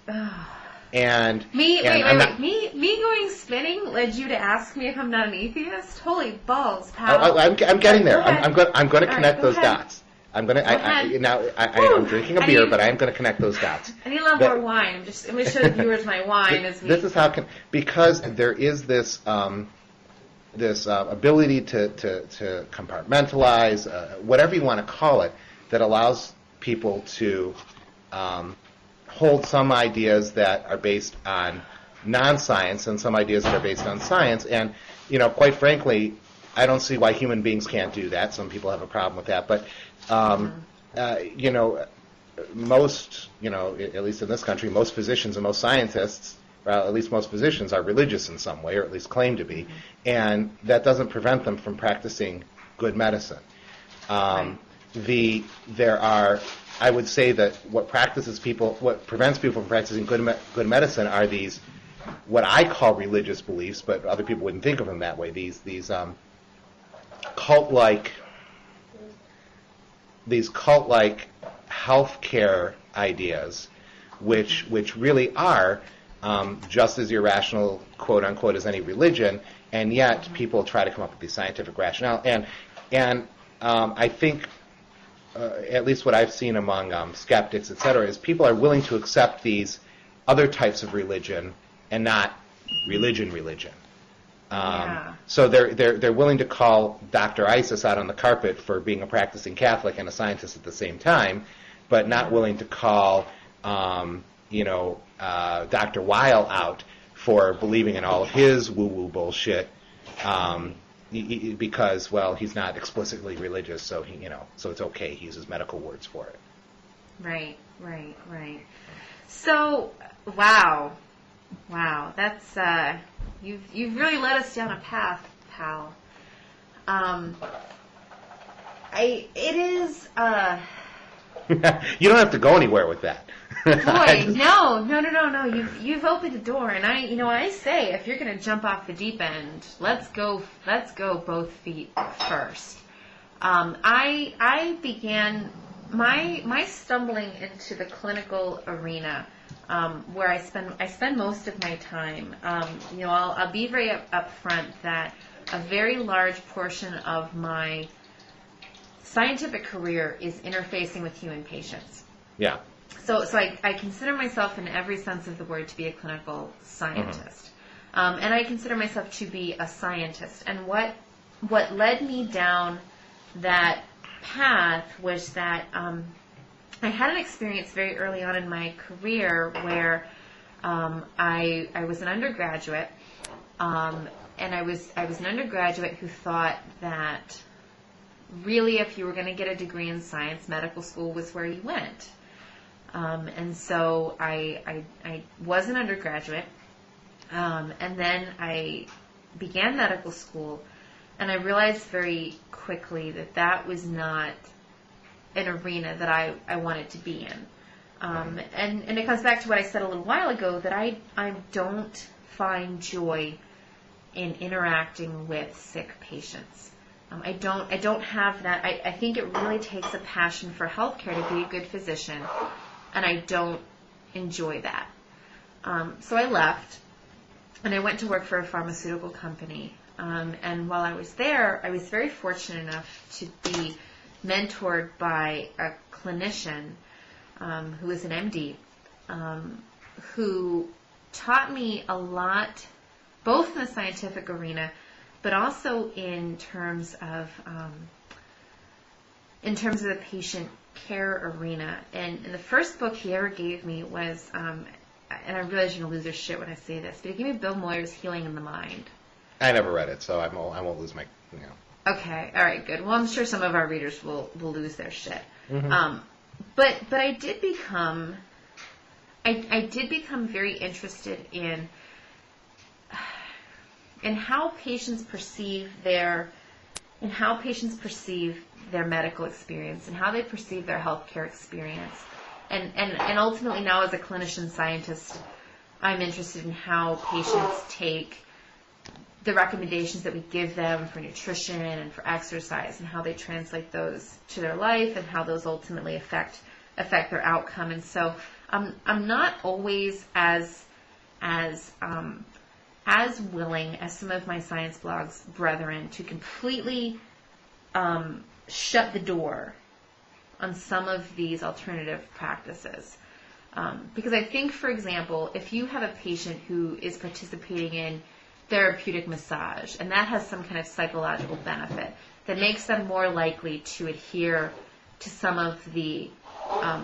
And me going spinning led you to ask me if I'm not an atheist? Holy balls, pal! I'm getting there. Go I'm going to connect those ahead. dots. I'm drinking a beer, but I am going to connect those dots. I need a lot more wine. I'm going to show the viewers my wine as we. This is how because there is this ability to compartmentalize, whatever you want to call it, that allows people to hold some ideas that are based on non-science and some ideas that are based on science. And quite frankly, I don't see why human beings can't do that. Some people have a problem with that, but most, at least in this country, most physicians and most scientists, well, at least most physicians, are religious in some way, or at least claim to be, and that doesn't prevent them from practicing good medicine. I would say that what prevents people from practicing good medicine are these, what I call religious beliefs, but other people wouldn't think of them that way. These cult-like healthcare ideas, which really are just as irrational, quote unquote, as any religion, and yet people try to come up with these scientific rationale. And I think, at least what I've seen among skeptics, etc., is people are willing to accept these other types of religion and not religion. So they're willing to call Dr. Isis out on the carpet for being a practicing Catholic and a scientist at the same time, but not willing to call Dr. Weil out for believing in all of his woo-woo bullshit, because, well, he's not explicitly religious, so so it's okay. He uses medical words for it. Right. So, wow, that's you've really led us down a path, pal. It is. You don't have to go anywhere with that. Boy, no. You've opened a door, and I say, if you're going to jump off the deep end, let's go both feet first. I began my stumbling into the clinical arena, where I spend most of my time. I'll be very upfront that a very large portion of my scientific career is interfacing with human patients. Yeah. So I consider myself in every sense of the word to be a clinical scientist. And I consider myself to be a scientist. And what led me down that path was that I had an experience very early on in my career where I was an undergraduate, and I was an undergraduate who thought that really if you were going to get a degree in science, medical school was where you went. And so I was an undergraduate, and then I began medical school, and I realized very quickly that that was not an arena that I wanted to be in. And it comes back to what I said a little while ago, that I don't find joy in interacting with sick patients. I don't have that. I think it really takes a passion for healthcare to be a good physician, and I don't enjoy that. So I left, and I went to work for a pharmaceutical company. And while I was there, I was very fortunate enough to be mentored by a clinician who was an MD, who taught me a lot, both in the scientific arena, but also in terms of the patient care arena. And the first book he ever gave me was, and I realize you're gonna lose your shit when I say this, but he gave me Bill Moyer's Healing in the Mind. I never read it, so I won't lose my, Okay, all right, good. Well, I'm sure some of our readers will lose their shit. Mm-hmm. But I did become very interested in how patients perceive their medical experience and how they perceive their healthcare experience, and ultimately now as a clinician scientist, I'm interested in how patients take the recommendations that we give them for nutrition and for exercise, and how they translate those to their life, and how those ultimately affect their outcome. And so I'm not always as willing as some of my science blogs brethren to completely shut the door on some of these alternative practices. Because I think, for example, if you have a patient who is participating in therapeutic massage, and that has some kind of psychological benefit that makes them more likely to adhere to some of the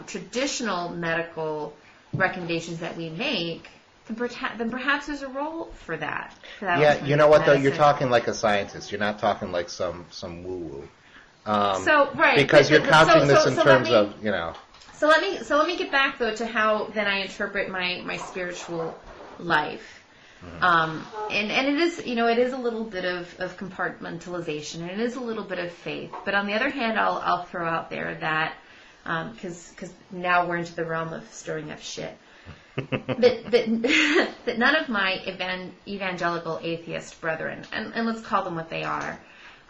traditional medical recommendations that we make, then perhaps there's a role for that. Yeah, you know what, though? You're talking like a scientist. You're not talking like some woo-woo. Right. Because you're counting this in terms of. So let me get back, though, to how then I interpret my spiritual life. Mm-hmm. And it is, it is a little bit of compartmentalization, and it is a little bit of faith. But on the other hand, I'll throw out there that, because now we're into the realm of stirring up shit, that none of my evangelical atheist brethren, and let's call them what they are,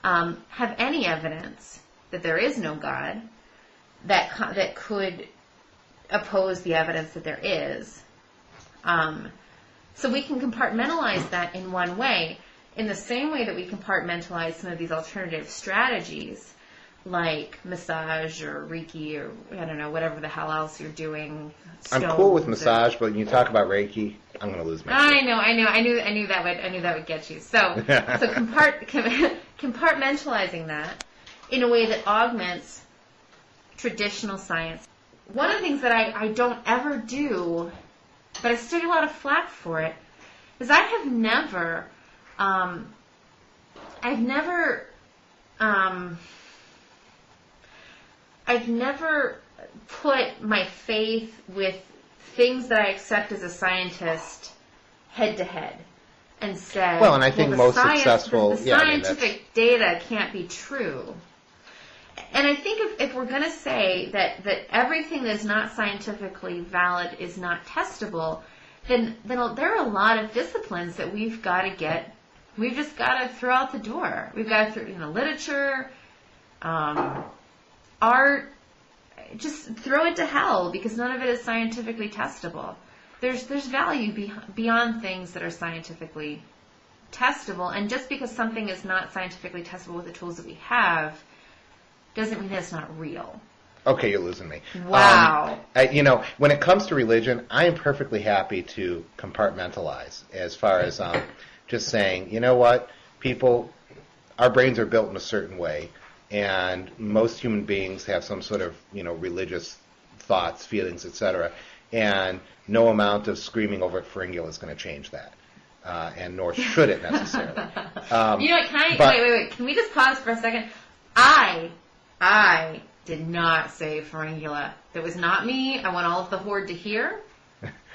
have any evidence that there is no God that could oppose the evidence that there is. So we can compartmentalize that in one way, in the same way that we compartmentalize some of these alternative strategies, like massage or Reiki or, I don't know, whatever the hell else you're doing. I'm cool with massage, but when you talk about Reiki, I'm going to lose my shit. I knew that would get you. So compartmentalizing that in a way that augments traditional science. One of the things that I don't ever do, but I still get a lot of flack for it, is I've never put my faith with things that I accept as a scientist head to head and said, well, and I think most successful, the scientific data can't be true. And I think if we're going to say that everything that is not scientifically valid is not testable, then there are a lot of disciplines that we've just got to throw out the door. We've got to throw, literature, art, just throw it to hell, because none of it is scientifically testable. There's value beyond things that are scientifically testable, and just because something is not scientifically testable with the tools that we have doesn't mean that it's not real. Okay, you're losing me. Wow. When it comes to religion, I am perfectly happy to compartmentalize as far as just saying, you know what, people, our brains are built in a certain way, and most human beings have some sort of, religious thoughts, feelings, etc., and no amount of screaming over at Feringula is going to change that. And nor should it necessarily. Wait. Can we just pause for a second? I did not say Feringula. That was not me. I want all of the horde to hear.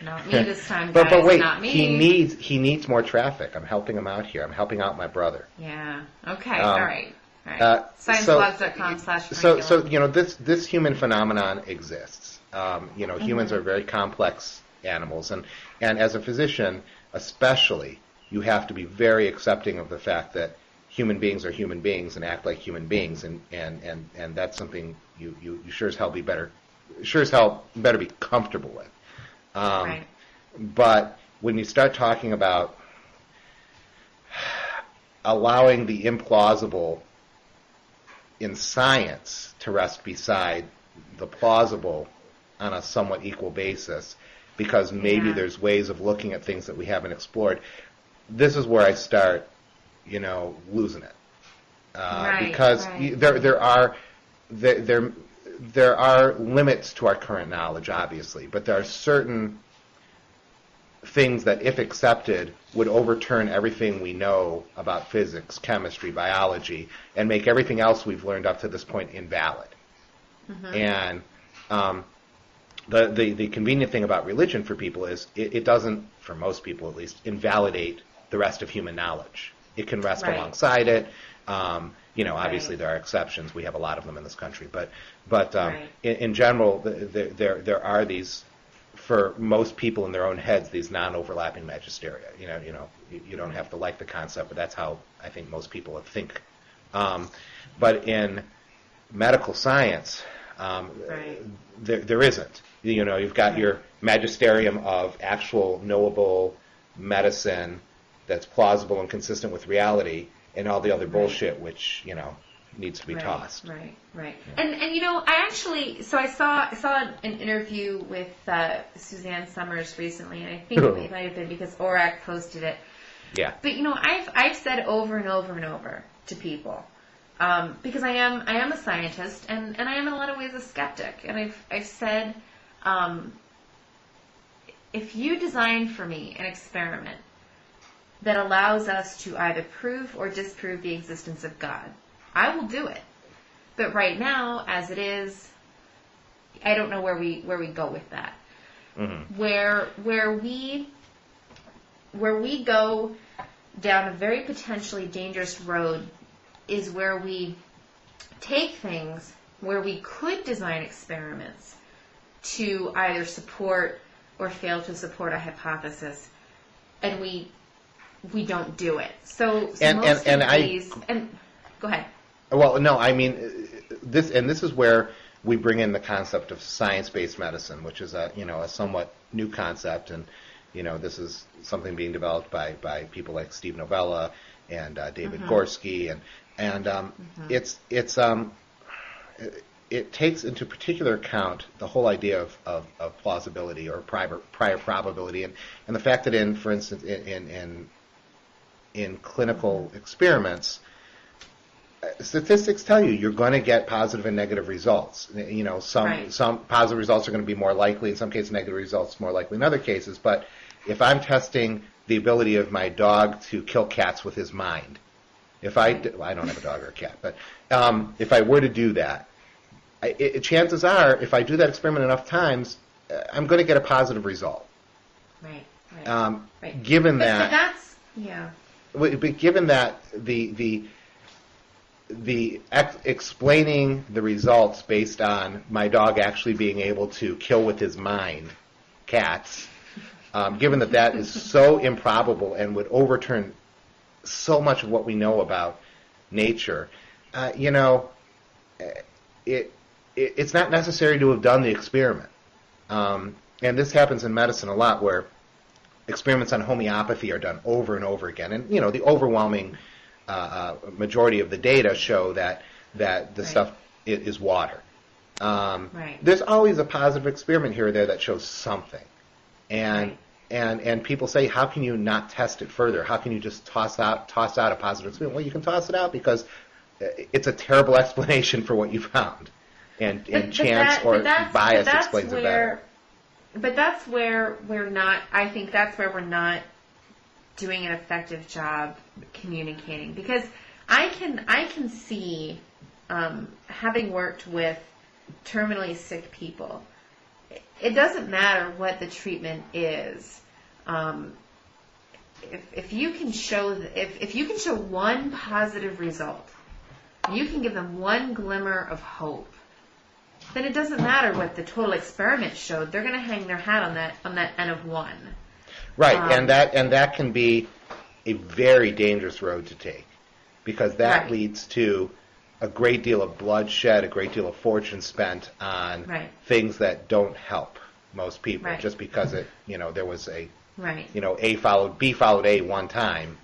Not me this time, guys. But wait, not me. He needs more traffic. I'm helping him out here. I'm helping out my brother. Yeah. Okay. All right. Scienceblogs.com/Feringula. So this human phenomenon exists. Humans are very complex animals, and as a physician, especially, you have to be very accepting of the fact that human beings are human beings and act like human beings, and that's something you sure as hell better be comfortable with. Right. But when you start talking about allowing the implausible in science to rest beside the plausible on a somewhat equal basis, because maybe there's ways of looking at things that we haven't explored, this is where I start losing it, because there are limits to our current knowledge, obviously, but there are certain things that, if accepted, would overturn everything we know about physics, chemistry, biology, and make everything else we've learned up to this point invalid. And the convenient thing about religion for people is it doesn't, for most people at least, invalidate the rest of human knowledge. It can rest alongside it. Obviously there are exceptions. We have a lot of them in this country, but in general, there are these, for most people in their own heads, these non-overlapping magisteria. You don't have to like the concept, but that's how I think most people think. But in medical science, there isn't. You've got your magisterium of actual knowable medicine that's plausible and consistent with reality, and all the other bullshit which needs to be tossed. Right. Yeah. And I actually, I saw an interview with Suzanne Summers recently, and I think it might have been because ORAC posted it. Yeah. But I've said over and over and over to people, because I am a scientist, and I am in a lot of ways a skeptic, and I've said, if you design for me an experiment that allows us to either prove or disprove the existence of God, I will do it. But right now, as it is, I don't know where we go with that. Mm-hmm. Where we go down a very potentially dangerous road is where we take things where we could design experiments to either support or fail to support a hypothesis, and we don't do it. So most of these... Go ahead. Well, no, I mean, this is where we bring in the concept of science-based medicine, which is a somewhat new concept, and this is something being developed by people like Steve Novella and David Gorski, and it takes into particular account the whole idea of plausibility or prior probability, and the fact that for instance, in clinical experiments, statistics tell you you're going to get positive and negative results. Some positive results are going to be more likely, in some cases negative results more likely in other cases, but if I'm testing the ability of my dog to kill cats with his mind, I don't have a dog or a cat, but if I were to do that, chances are, if I do that experiment enough times, I'm going to get a positive result. Right. Given that, that's, yeah. But given that the explaining the results based on my dog actually being able to kill with his mind cats, given that is so improbable and would overturn so much of what we know about nature, it's not necessary to have done the experiment. And this happens in medicine a lot, where experiments on homeopathy are done over and over again. And, the overwhelming majority of the data show that the stuff is water. Right. There's always a positive experiment here or there that shows something. And Right. and people say, how can you not test it further? How can you just toss out a positive experiment? Well, you can toss it out because it's a terrible explanation for what you found. And chance or bias explains it better. But that's where we're not, I think that's where we're not doing an effective job communicating. Because I can see, having worked with terminally sick people, it doesn't matter what the treatment is. If you can show one positive result, you can give them one glimmer of hope, then it doesn't matter what the total experiment showed. They're going to hang their hat on that N of 1. Right, and that can be a very dangerous road to take, because that Right. leads to a great deal of bloodshed, a great deal of fortune spent on Right. things that don't help most people, Right. just because there was a Right. A followed B followed A one time,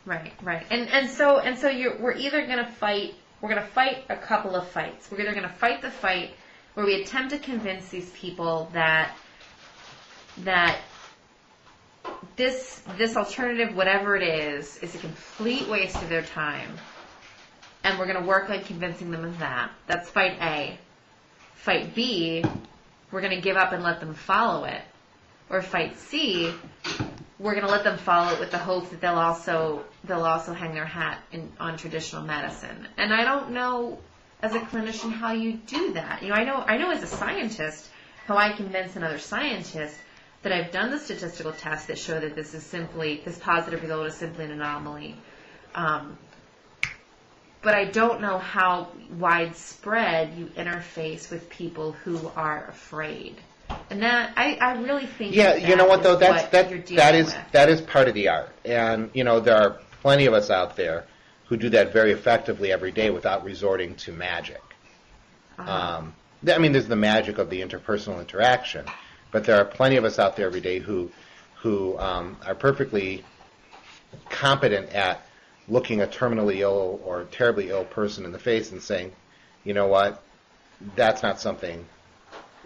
Right. And so we're either going to fight. We're going to fight a couple of fights. We're either going to fight the fight where we attempt to convince these people that this alternative, whatever it is a complete waste of their time, and we're going to work on convincing them of that. That's fight A. Fight B, we're going to give up and let them follow it. Or fight C, we're going to let them follow it with the hope that they'll also hang their hat on traditional medicine. And I don't know, as a clinician, how you do that. I know as a scientist how I convince another scientist that I've done the statistical tests that show that this positive result is simply an anomaly. But I don't know how widespread you interface with people who are afraid. And that I really think you know what though, that is part of the art. And there are plenty of us out there who do that very effectively every day without resorting to magic. Uh-huh. There's the magic of the interpersonal interaction, but there are plenty of us out there every day who are perfectly competent at looking a terminally ill or terribly ill person in the face and saying, you know what, that's not something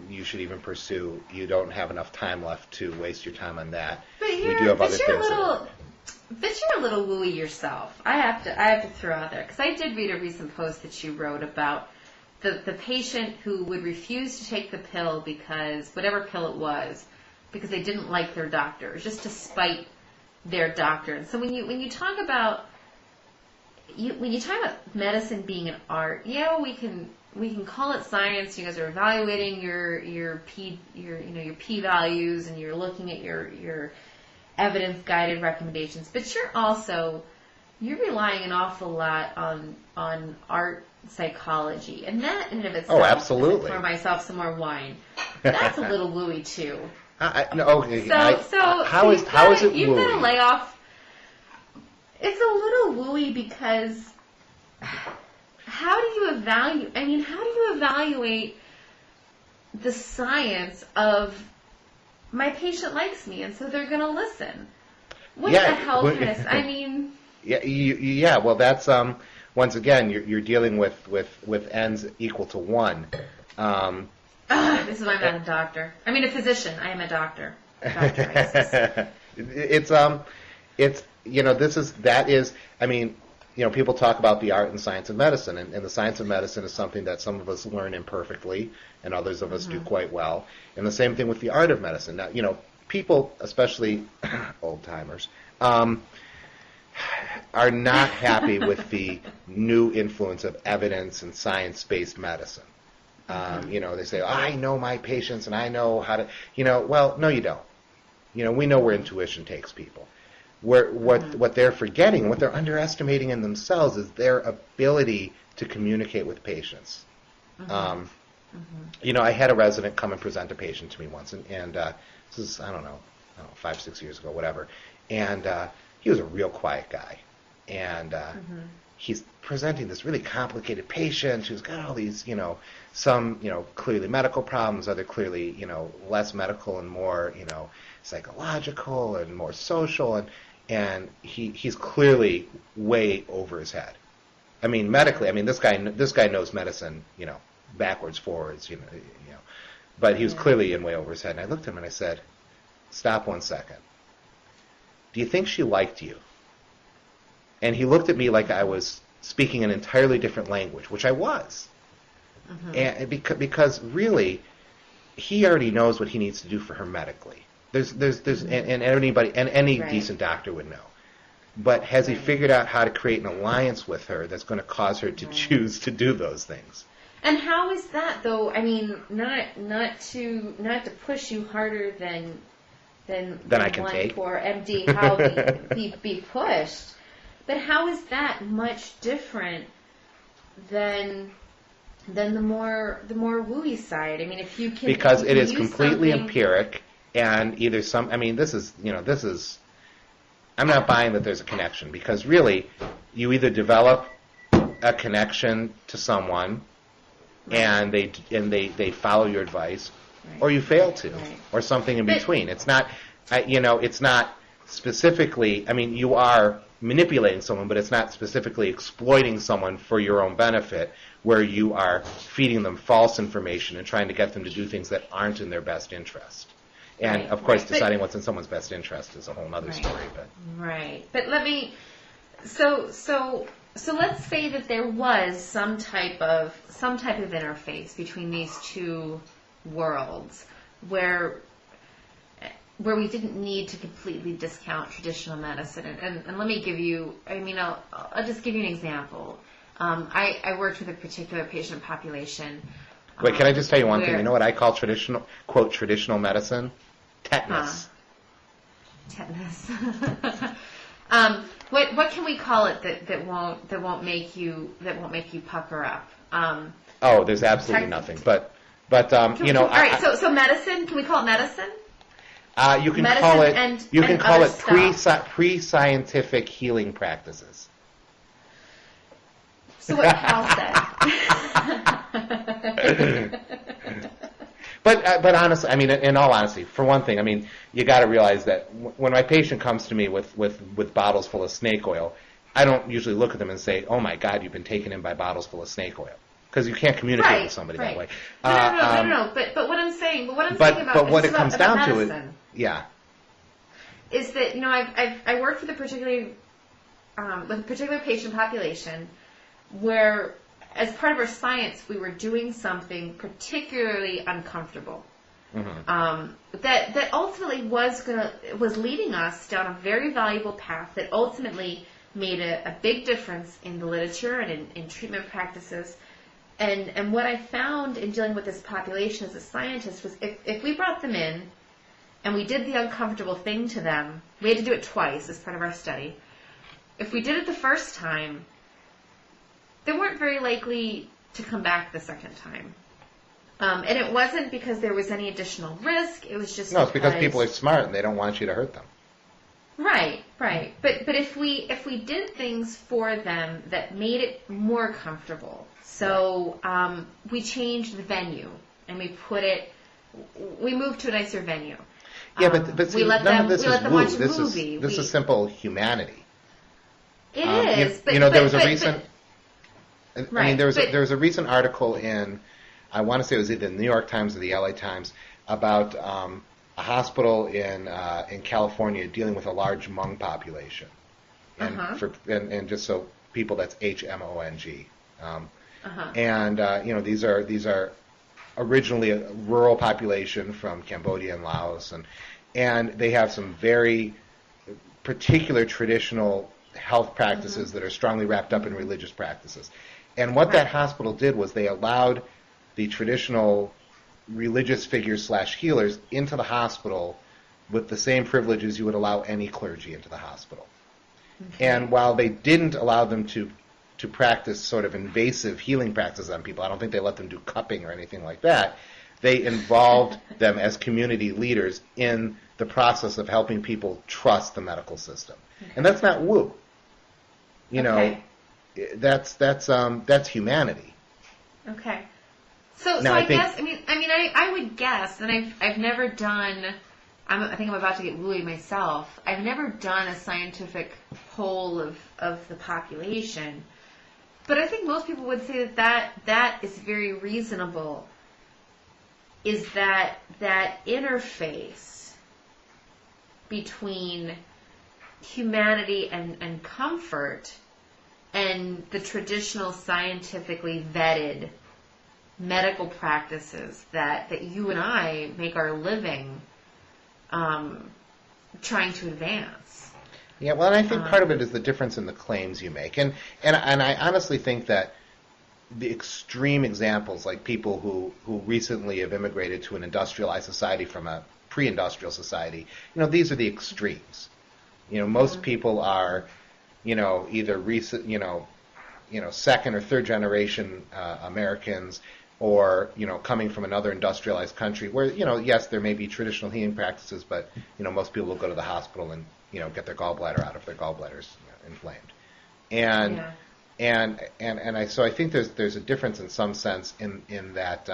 you should even pursue. You don't have enough time left to waste your time on that. But we do have other things. But you're a little wooey yourself. I have to throw out there, because I did read a recent post that you wrote about the patient who would refuse to take the pill because whatever pill it was, because they didn't like their doctor, just to spite their doctor. And so when you talk about medicine being an art, we can call it science. You guys are evaluating your p values, and you're looking at your evidence guided recommendations. But you're relying an awful lot on art psychology, and that in and of itself. Oh, absolutely. Pour myself some more wine. That's a little wooey too. Okay. How is it wooey? You've got to lay off. It's a little wooey because how do you evaluate the science of my patient likes me and so they're going to listen? What the hell kind of, Yeah, well, that's, once again, you're dealing with ends equal to 1. This is why I'm not a doctor. A physician. I am a doctor. People talk about the art and science of medicine, and the science of medicine is something that some of us learn imperfectly, and others of us do quite well. And the same thing with the art of medicine. Now, people, especially old-timers, are not happy with the new influence of evidence and science-based medicine. They say, I know my patients and I know how to, well, no, you don't. We know where intuition takes people. What they're forgetting, what they're underestimating in themselves is their ability to communicate with patients. I had a resident come and present a patient to me once, and this is, I don't know, 5-6 years ago, whatever, and he was a real quiet guy, and he's presenting this really complicated patient who's got all these, some, clearly medical problems, other clearly, less medical and more, psychological and more social, and he's clearly way over his head. Medically, this guy knows medicine, backwards, forwards, you know. But he was clearly in way over his head. And I looked at him and I said, "Stop 1 second. Do you think she liked you?" And he looked at me like I was speaking an entirely different language, which I was. And because really, he already knows what he needs to do for her medically. And anybody and any decent doctor would know. But has he figured out how to create an alliance with her that's going to cause her to choose to do those things? And how is that, though? I mean, not to push you harder than I can take for MD. How be pushed, but how is that much different than the more wooey side? I mean, if you can, because if you it can is use completely something... empiric, and either some. I mean, this is. I'm not buying that there's a connection, because really, you either develop a connection to someone, and they follow your advice, or you fail to, or something in between. It's not, it's not specifically. I mean, you are manipulating someone, but it's not specifically exploiting someone for your own benefit, where you are feeding them false information and trying to get them to do things that aren't in their best interest. And, of course, deciding what's in someone's best interest is a whole other story. But let me... So let's say that there was some type of interface between these two worlds where we didn't need to completely discount traditional medicine. And let me give you... I'll just give you an example. I worked with a particular patient population... Wait, can I just tell you one thing? You know what I call traditional, quote, traditional medicine? Tetanus. Tetanus. What can we call it that won't make you pucker up? There's absolutely nothing. But all right. So medicine. Can we call it medicine? You can medicine call it pre-scientific healing practices. So what Cal said. But honestly, I mean, in all honesty, for one thing, I mean, you got to realize that when my patient comes to me with bottles full of snake oil, I don't usually look at them and say, "Oh my God, you've been taken in by bottles full of snake oil," because you can't communicate with somebody that way. No. But what I'm saying, about what it comes down medicine, to is that I worked with a particular patient population where, as part of our science, we were doing something particularly uncomfortable. That ultimately was leading us down a very valuable path that ultimately made a big difference in the literature and in treatment practices. And what I found in dealing with this population as a scientist was if we brought them in and we did the uncomfortable thing to them, we had to do it twice as part of our study. If we did it the first time, they weren't very likely to come back the second time. And it wasn't because there was any additional risk. It was just it's because people are smart and they don't want you to hurt them. Right. But if we did things for them that made it more comfortable, so we changed the venue and we moved to a nicer venue. Yeah, but see, none of this is woo. This is simple humanity. It is. There was a recent. I mean, there was a recent article in, I want to say it was either the New York Times or the LA Times, about a hospital in California dealing with a large Hmong population, and just so people, that's HMONG, and these are originally a rural population from Cambodia and Laos, and they have some very particular traditional health practices that are strongly wrapped up in religious practices. And what that hospital did was they allowed the traditional religious figures / healers into the hospital with the same privileges you would allow any clergy into the hospital. And while they didn't allow them to practice sort of invasive healing practices on people, I don't think they let them do cupping or anything like that, they involved them as community leaders in the process of helping people trust the medical system. And that's not woo. That's humanity. Okay. So I would guess, and I've never done. I think I'm about to get wooey myself. I've never done a scientific poll of the population, But I think most people would say that is very reasonable. Is that interface between humanity and comfort and the traditional scientifically vetted medical practices that you and I make our living trying to advance. Yeah, well, and I think part of it is the difference in the claims you make. And I honestly think that the extreme examples, like people who recently have immigrated to an industrialized society from a pre-industrial society, these are the extremes. Most people are, either recent, second or third generation Americans, or coming from another industrialized country where yes, there may be traditional healing practices, but most people will go to the hospital and get their gallbladder out if their gallbladder's inflamed, so I think there's a difference in some sense in that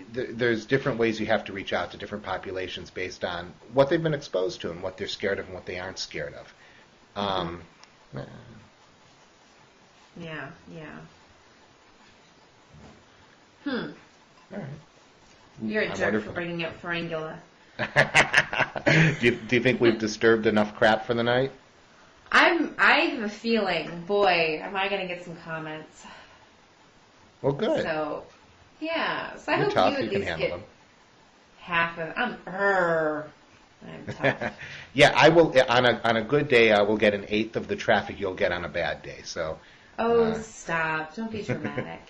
there's different ways you have to reach out to different populations based on what they've been exposed to and what they're scared of and what they aren't scared of. Yeah. All right. You're a jerk for bringing up Pharyngula. Do you think we've disturbed enough crap for the night? I have a feeling, boy, am I going to get some comments. Well, good. So, yeah. So I You're hope tough. you at You can least handle get them. half of. I'm tough. Yeah, I will. On a good day, I will get an eighth of the traffic you'll get on a bad day. So. Stop! Don't be dramatic.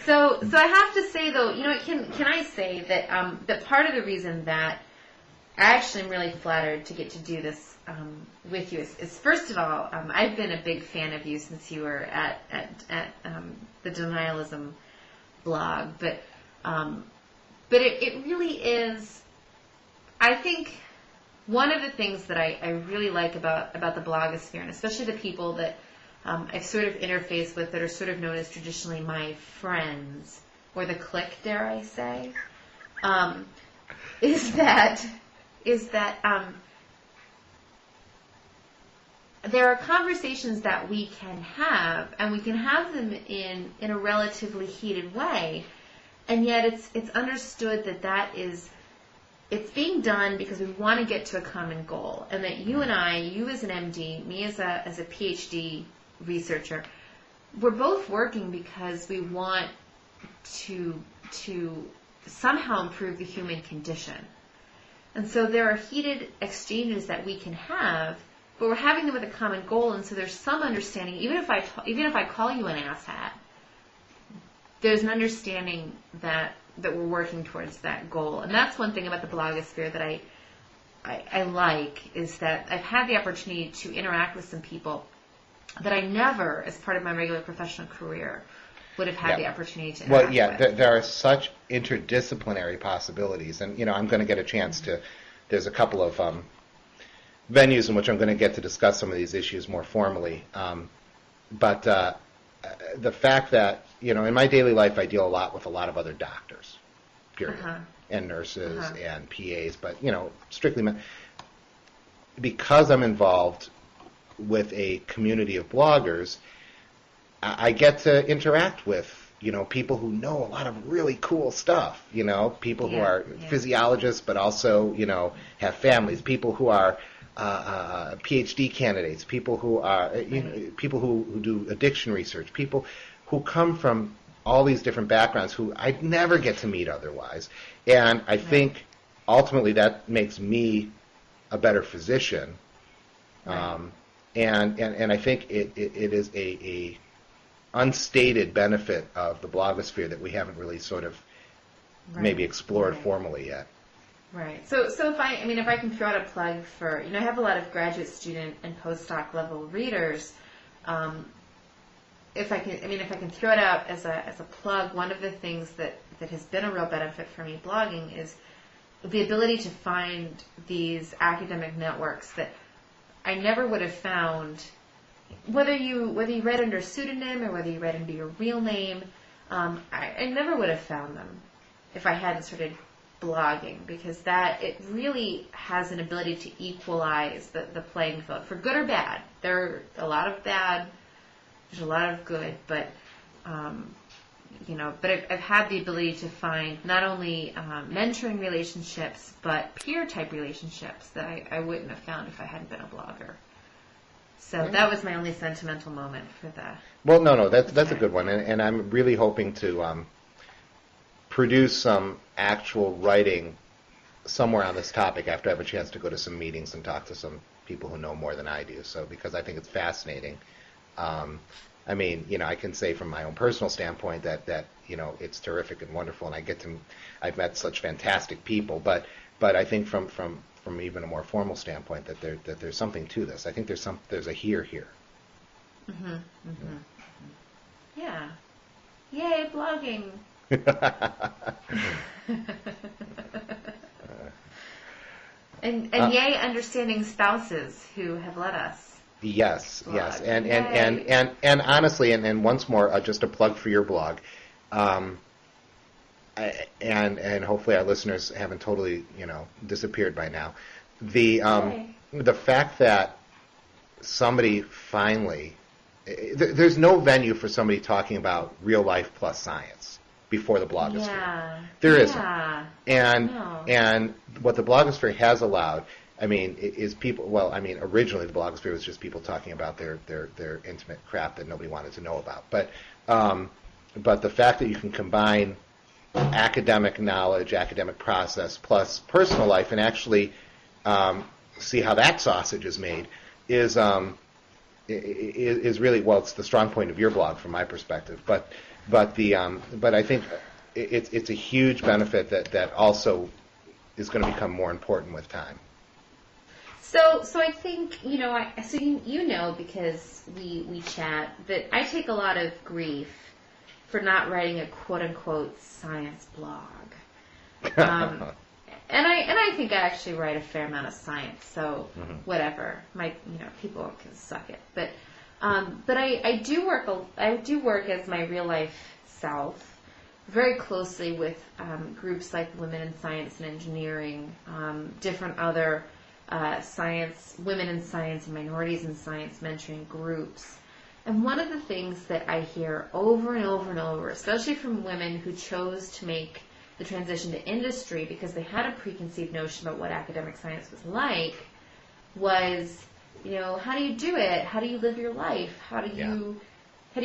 So I have to say though, can I say that that part of the reason that I actually am really flattered to get to do this with you is first of all, I've been a big fan of you since you were at the Denialism blog, but it really is. I think one of the things that I really like about the blogosphere, and especially the people that I've sort of interfaced with that are sort of known as traditionally my friends, or the clique, dare I say, is that there are conversations that we can have, and we can have them in a relatively heated way, and yet it's understood that it's being done because we want to get to a common goal, and that you and I, you as an MD, me as a PhD researcher, we're both working because we want to somehow improve the human condition. And so there are heated exchanges that we can have, but we're having them with a common goal, and so there's some understanding, even if I call you an asshat, there's an understanding that we're working towards that goal. And that's one thing about the blogosphere that I like, is that I've had the opportunity to interact with some people that I never, as part of my regular professional career, would have had the opportunity to interact with. There are such interdisciplinary possibilities, and I'm going to get a chance to. There's a couple of venues in which I'm going to get to discuss some of these issues more formally. But the fact that in my daily life I deal a lot with a lot of other doctors, period, and nurses and PAs, but strictly because I'm involved with a community of bloggers, I get to interact with people who know a lot of really cool stuff. People who are physiologists, but also have families. People who are PhD candidates. People who are people who do addiction research. People who come from all these different backgrounds who I'd never get to meet otherwise. And I think ultimately that makes me a better physician. And I think it is a unstated benefit of the blogosphere that we haven't really sort of maybe explored formally yet. Right. So if I can throw out a plug for, I have a lot of graduate student and postdoc level readers. If I can throw it out as a plug, one of the things that has been a real benefit for me blogging is the ability to find these academic networks that I never would have found, whether you read under a pseudonym or whether you read under your real name. I never would have found them if I hadn't started blogging, because it really has an ability to equalize the playing field, for good or bad. There are a lot of bad There's a lot of good, but but I've had the ability to find not only mentoring relationships, but peer type relationships that I wouldn't have found if I hadn't been a blogger. So that was my only sentimental moment for that. Well, no, that's a good one, and I'm really hoping to produce some actual writing somewhere on this topic after I have a chance to go to some meetings and talk to some people who know more than I do. So because I think it's fascinating. I mean, I can say from my own personal standpoint that it's terrific and wonderful, and I've met such fantastic people, but I think from even a more formal standpoint that there's something to this. I think there's a here. Mm-hmm. Mm-hmm. Yeah. Yay, blogging. and yay, understanding spouses who have let us. Yes, blog. Yes, and honestly, and once more, just a plug for your blog, and hopefully our listeners haven't totally disappeared by now. The fact that somebody finally, there's no venue for somebody talking about real life plus science before the blogosphere. Yeah. There isn't, and what the blogosphere has allowed. I mean, is people? Well, I mean, originally the blogosphere was just people talking about their intimate crap that nobody wanted to know about. But the fact that you can combine academic knowledge, academic process, plus personal life, and actually see how that sausage is made is really, well, it's the strong point of your blog from my perspective. But I think it's a huge benefit that also is going to become more important with time. So I think, because we chat, that I take a lot of grief for not writing a quote-unquote science blog. And I think I actually write a fair amount of science, so whatever. People can suck it. But I do work as my real life self very closely with groups like Women in Science and Engineering, different other women in science and minorities in science mentoring groups. And one of the things that I hear over and over and over, especially from women who chose to make the transition to industry because they had a preconceived notion about what academic science was like, was, how do you do it? How do you live your life? How do you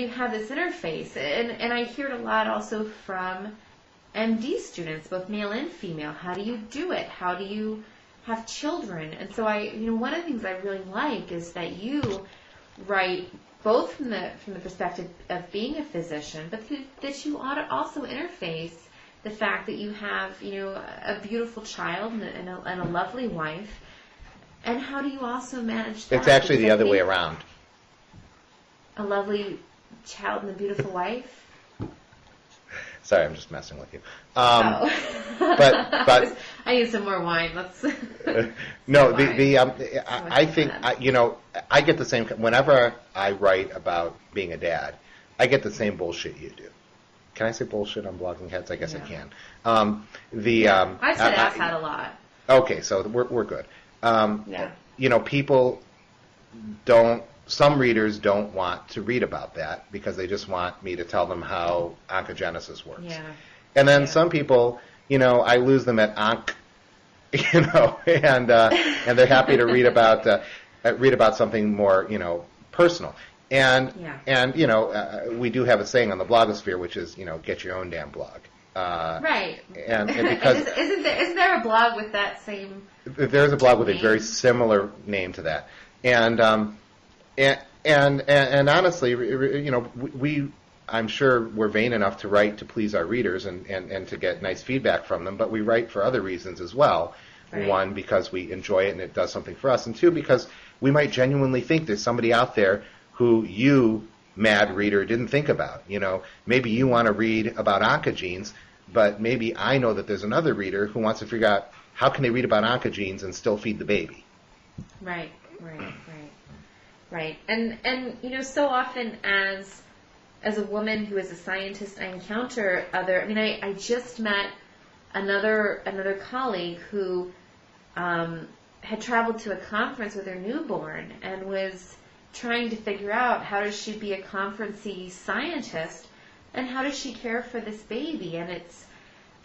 have this interface? And I hear it a lot also from MD students, both male and female. How do you do it? How do you have children? And so one of the things I really like is that you write both from the perspective of being a physician, but that you ought to also interface the fact that you have a beautiful child and a lovely wife, and how do you also manage that? It's actually the other way around. A lovely child and a beautiful wife. Sorry, I'm just messing with you. But I need some more wine. Let's. No, I think I get the same whenever I write about being a dad. I get the same bullshit you do. Can I say bullshit on Blogging Heads? I guess I can. I've said asshat a lot. Okay, so we're good. People don't. Some readers don't want to read about that because they just want me to tell them how oncogenesis works. Yeah. And then some people, I lose them at onc, and they're happy to read about something more, personal. And we do have a saying on the blogosphere, which is, get your own damn blog. Right. And because isn't there a blog with that same? There's a blog with a very similar name to that, and honestly, I'm sure we're vain enough to write to please our readers and to get nice feedback from them, but we write for other reasons as well. Right. One, because we enjoy it and it does something for us, and two, because we might genuinely think there's somebody out there who you, mad reader, didn't think about. Maybe you want to read about oncogenes, but maybe I know that there's another reader who wants to figure out how can they read about oncogenes and still feed the baby. Right. And so often as a woman who is a scientist, I encounter I just met another colleague who had traveled to a conference with her newborn and was trying to figure out how does she be a conferencey scientist and how does she care for this baby. And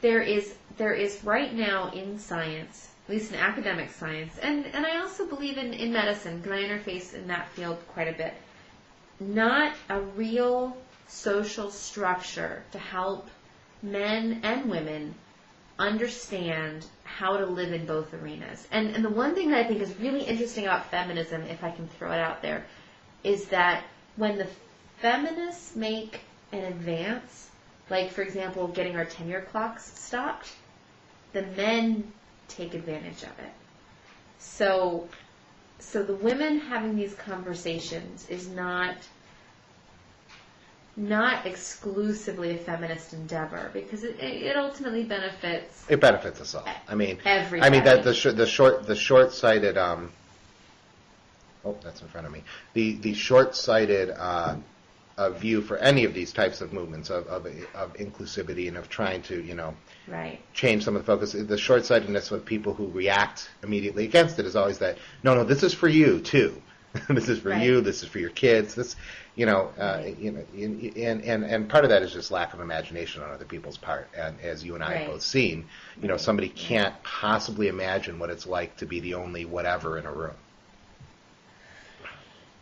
there is right now in science, at least in academic science, and I also believe in medicine, because I interface in that field quite a bit, not a real social structure to help men and women understand how to live in both arenas. And the one thing that I think is really interesting about feminism, if I can throw it out there, is that when the feminists make an advance, like, for example, getting our tenure clocks stopped, the men take advantage of it. So the women having these conversations is not exclusively a feminist endeavor, because it ultimately benefits. It benefits us all. I mean, everybody. I mean that the short-sighted. Oh, that's in front of me. The short-sighted view for any of these types of movements of inclusivity and of trying to right. change some of the focus. The short-sightedness of people who react immediately against it is always that no, this is for you too. This is for right. you. This is for your kids. This, and part of that is just lack of imagination on other people's part. And as you and I right. have both seen, right. somebody can't possibly imagine what it's like to be the only whatever in a room.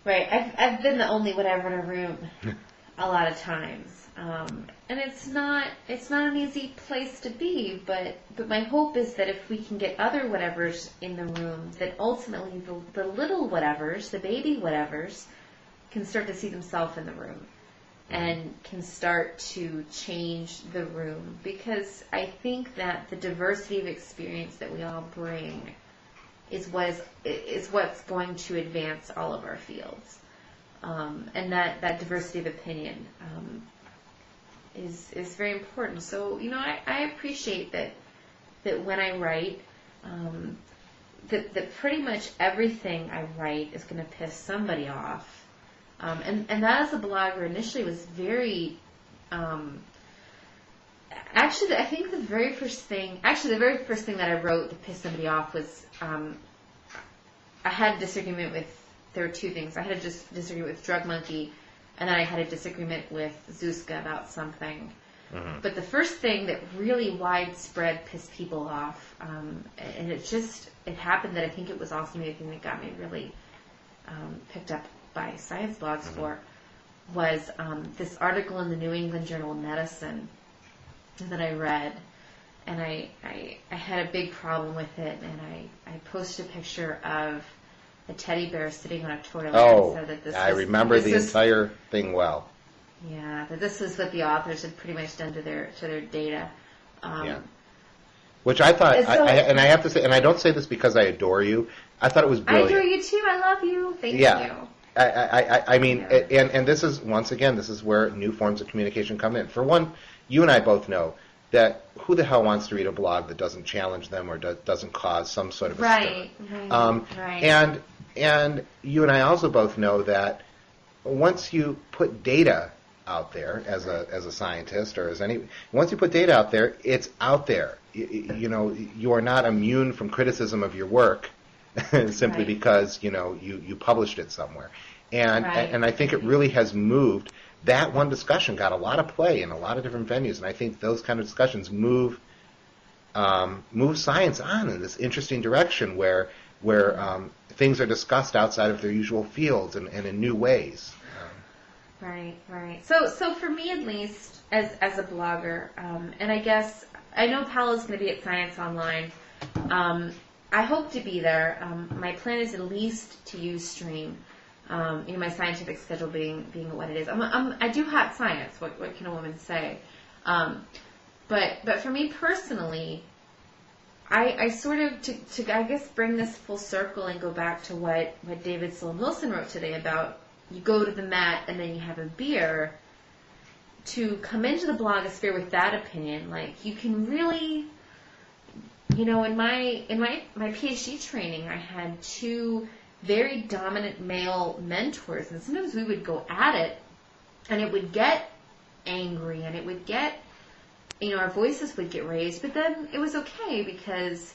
Right. I've been the only whatever in a room a lot of times, and it's not an easy place to be. But my hope is that if we can get other whatevers in the room, that ultimately the little whatevers, the baby whatevers, can start to see themselves in the room, and can start to change the room. Because I think that the diversity of experience that we all bring is what's going to advance all of our fields, and that diversity of opinion is very important. So I appreciate that when I write, that pretty much everything I write is going to piss somebody off, and that as a blogger initially was very. Actually, I think the very first thing that I wrote to piss somebody off was I had a disagreement with. There were two things. I had a disagreement with Drug Monkey, and then I had a disagreement with Zuzka about something. Mm-hmm. But the first thing that really widespread pissed people off, and it happened that I think it was also the thing that got me really picked up by science blogs mm-hmm. for, was this article in the New England Journal of Medicine that I read, and I had a big problem with it, and I posted a picture of a teddy bear sitting on a toilet. Oh, and said that I remember the entire thing well. Yeah, that this was what the authors had pretty much done to their data. Yeah. Which I thought, and I have to say, and I don't say this because I adore you, I thought it was brilliant. I adore you too, I love you, thank you. I mean, yeah. and this is, once again, this is where new forms of communication come in. For one, you and I both know that who the hell wants to read a blog that doesn't challenge them or doesn't cause some sort of a right, stir? right. And you and I also both know that once you put data out there as a scientist or once you put data out there, it's out there. You are not immune from criticism of your work simply right. because you published it somewhere. And right. and I think it really has moved. That one discussion got a lot of play in a lot of different venues, and I think those kind of discussions move science on in this interesting direction where things are discussed outside of their usual fields and in new ways. Right. So for me, at least, as a blogger, and I guess I know Paolo's going to be at Science Online. I hope to be there. My plan is at least to use Stream. My scientific schedule being what it is. I do hot science. What can a woman say? But for me personally, I sort of to I guess bring this full circle and go back to what David Sloan Wilson wrote today about you go to the mat and then you have a beer. To come into the blogosphere with that opinion, like you can really, in my PhD training, I had two very dominant male mentors, and sometimes we would go at it, and it would get angry, and it would get, our voices would get raised, but then it was okay because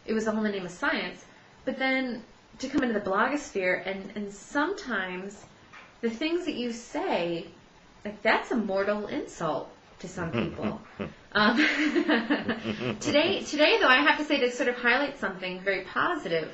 it was all in the name of science. But then to come into the blogosphere, and sometimes the things that you say, like, that's a mortal insult to some people. Today, though, I have to say, to sort of highlight something very positive.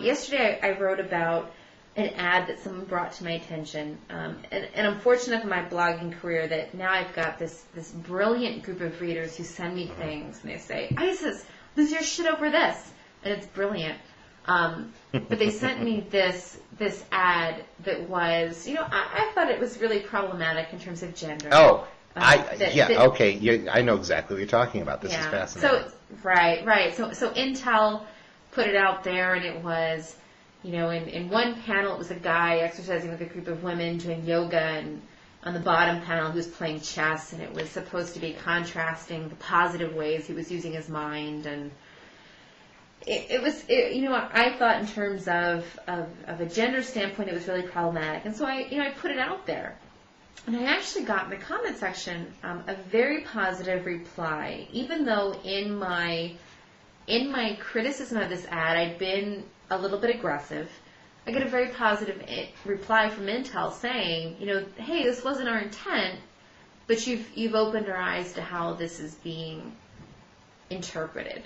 Yesterday, I wrote about an ad that someone brought to my attention, and I'm fortunate in my blogging career that now I've got this brilliant group of readers who send me things, and they say, "Isis, lose your shit over this," and it's brilliant. But they sent me this ad that was, I thought it was really problematic in terms of gender. Oh, okay. I know exactly what you're talking about. This is fascinating. So, right. So Intel put it out there, and it was, in one panel it was a guy exercising with a group of women doing yoga, and on the bottom panel he was playing chess, and it was supposed to be contrasting the positive ways he was using his mind, and I thought in terms of a gender standpoint it was really problematic, and so I put it out there. And I actually got in the comment section a very positive reply, even though in my criticism of this ad I'd been a little bit aggressive. I got a very positive reply from Intel saying, hey, this wasn't our intent, but you've opened our eyes to how this is being interpreted.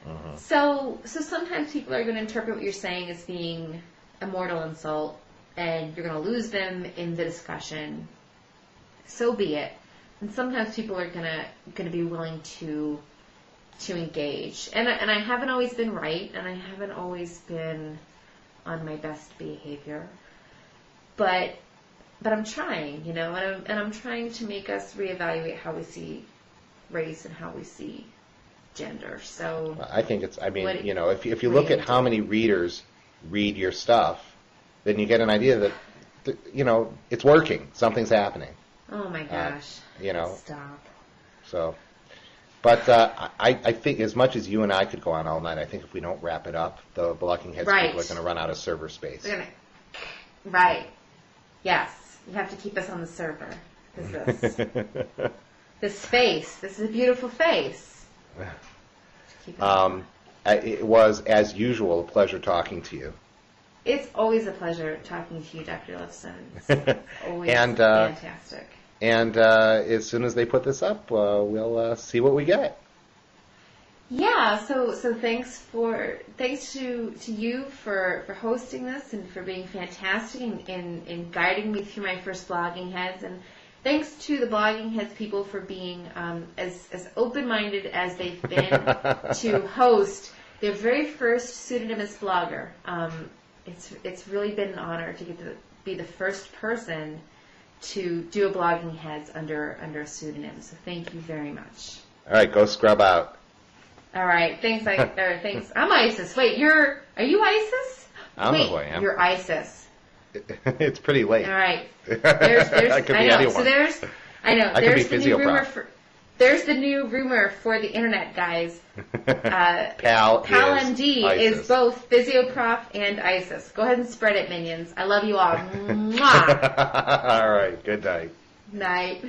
Uh-huh. So sometimes people are going to interpret what you're saying as being a mortal insult, and you're going to lose them in the discussion. So be it. And sometimes people are going to be willing to engage. And I haven't always been right, and I haven't always been on my best behavior. But I'm trying, and I'm trying to make us reevaluate how we see race and how we see gender. So I think if you look at how many readers read your stuff, then you get an idea that it's working. Something's happening. Oh my gosh. Stop. So, but I think as much as you and I could go on all night, I think if we don't wrap it up, the Blocking Heads people are going to run out of server space. Right. Yes. You have to keep us on the server. This face. This is a beautiful face. It was, as usual, a pleasure talking to you. It's always a pleasure talking to you, Dr. Lipson. It's always fantastic. And as soon as they put this up, we'll see what we get. Yeah. So thanks to you for hosting this and for being fantastic in guiding me through my first Blogging Heads, and thanks to the Blogging Heads people for being as open-minded as they've been to host their very first pseudonymous blogger. It's really been an honor to get to be the first person to do a Blogging Heads under a pseudonym. So thank you very much. All right, go scrub out. All right, thanks. Thanks. I'm Isis. Wait, are you Isis? I don't know who I am. You're Isis. It's pretty late. All right. That could be anyone. So there's the new rumor for the internet, guys. Pal MD is both Physioprof and Isis. Go ahead and spread it, minions. I love you all. Mwah. All right. Good night. Night.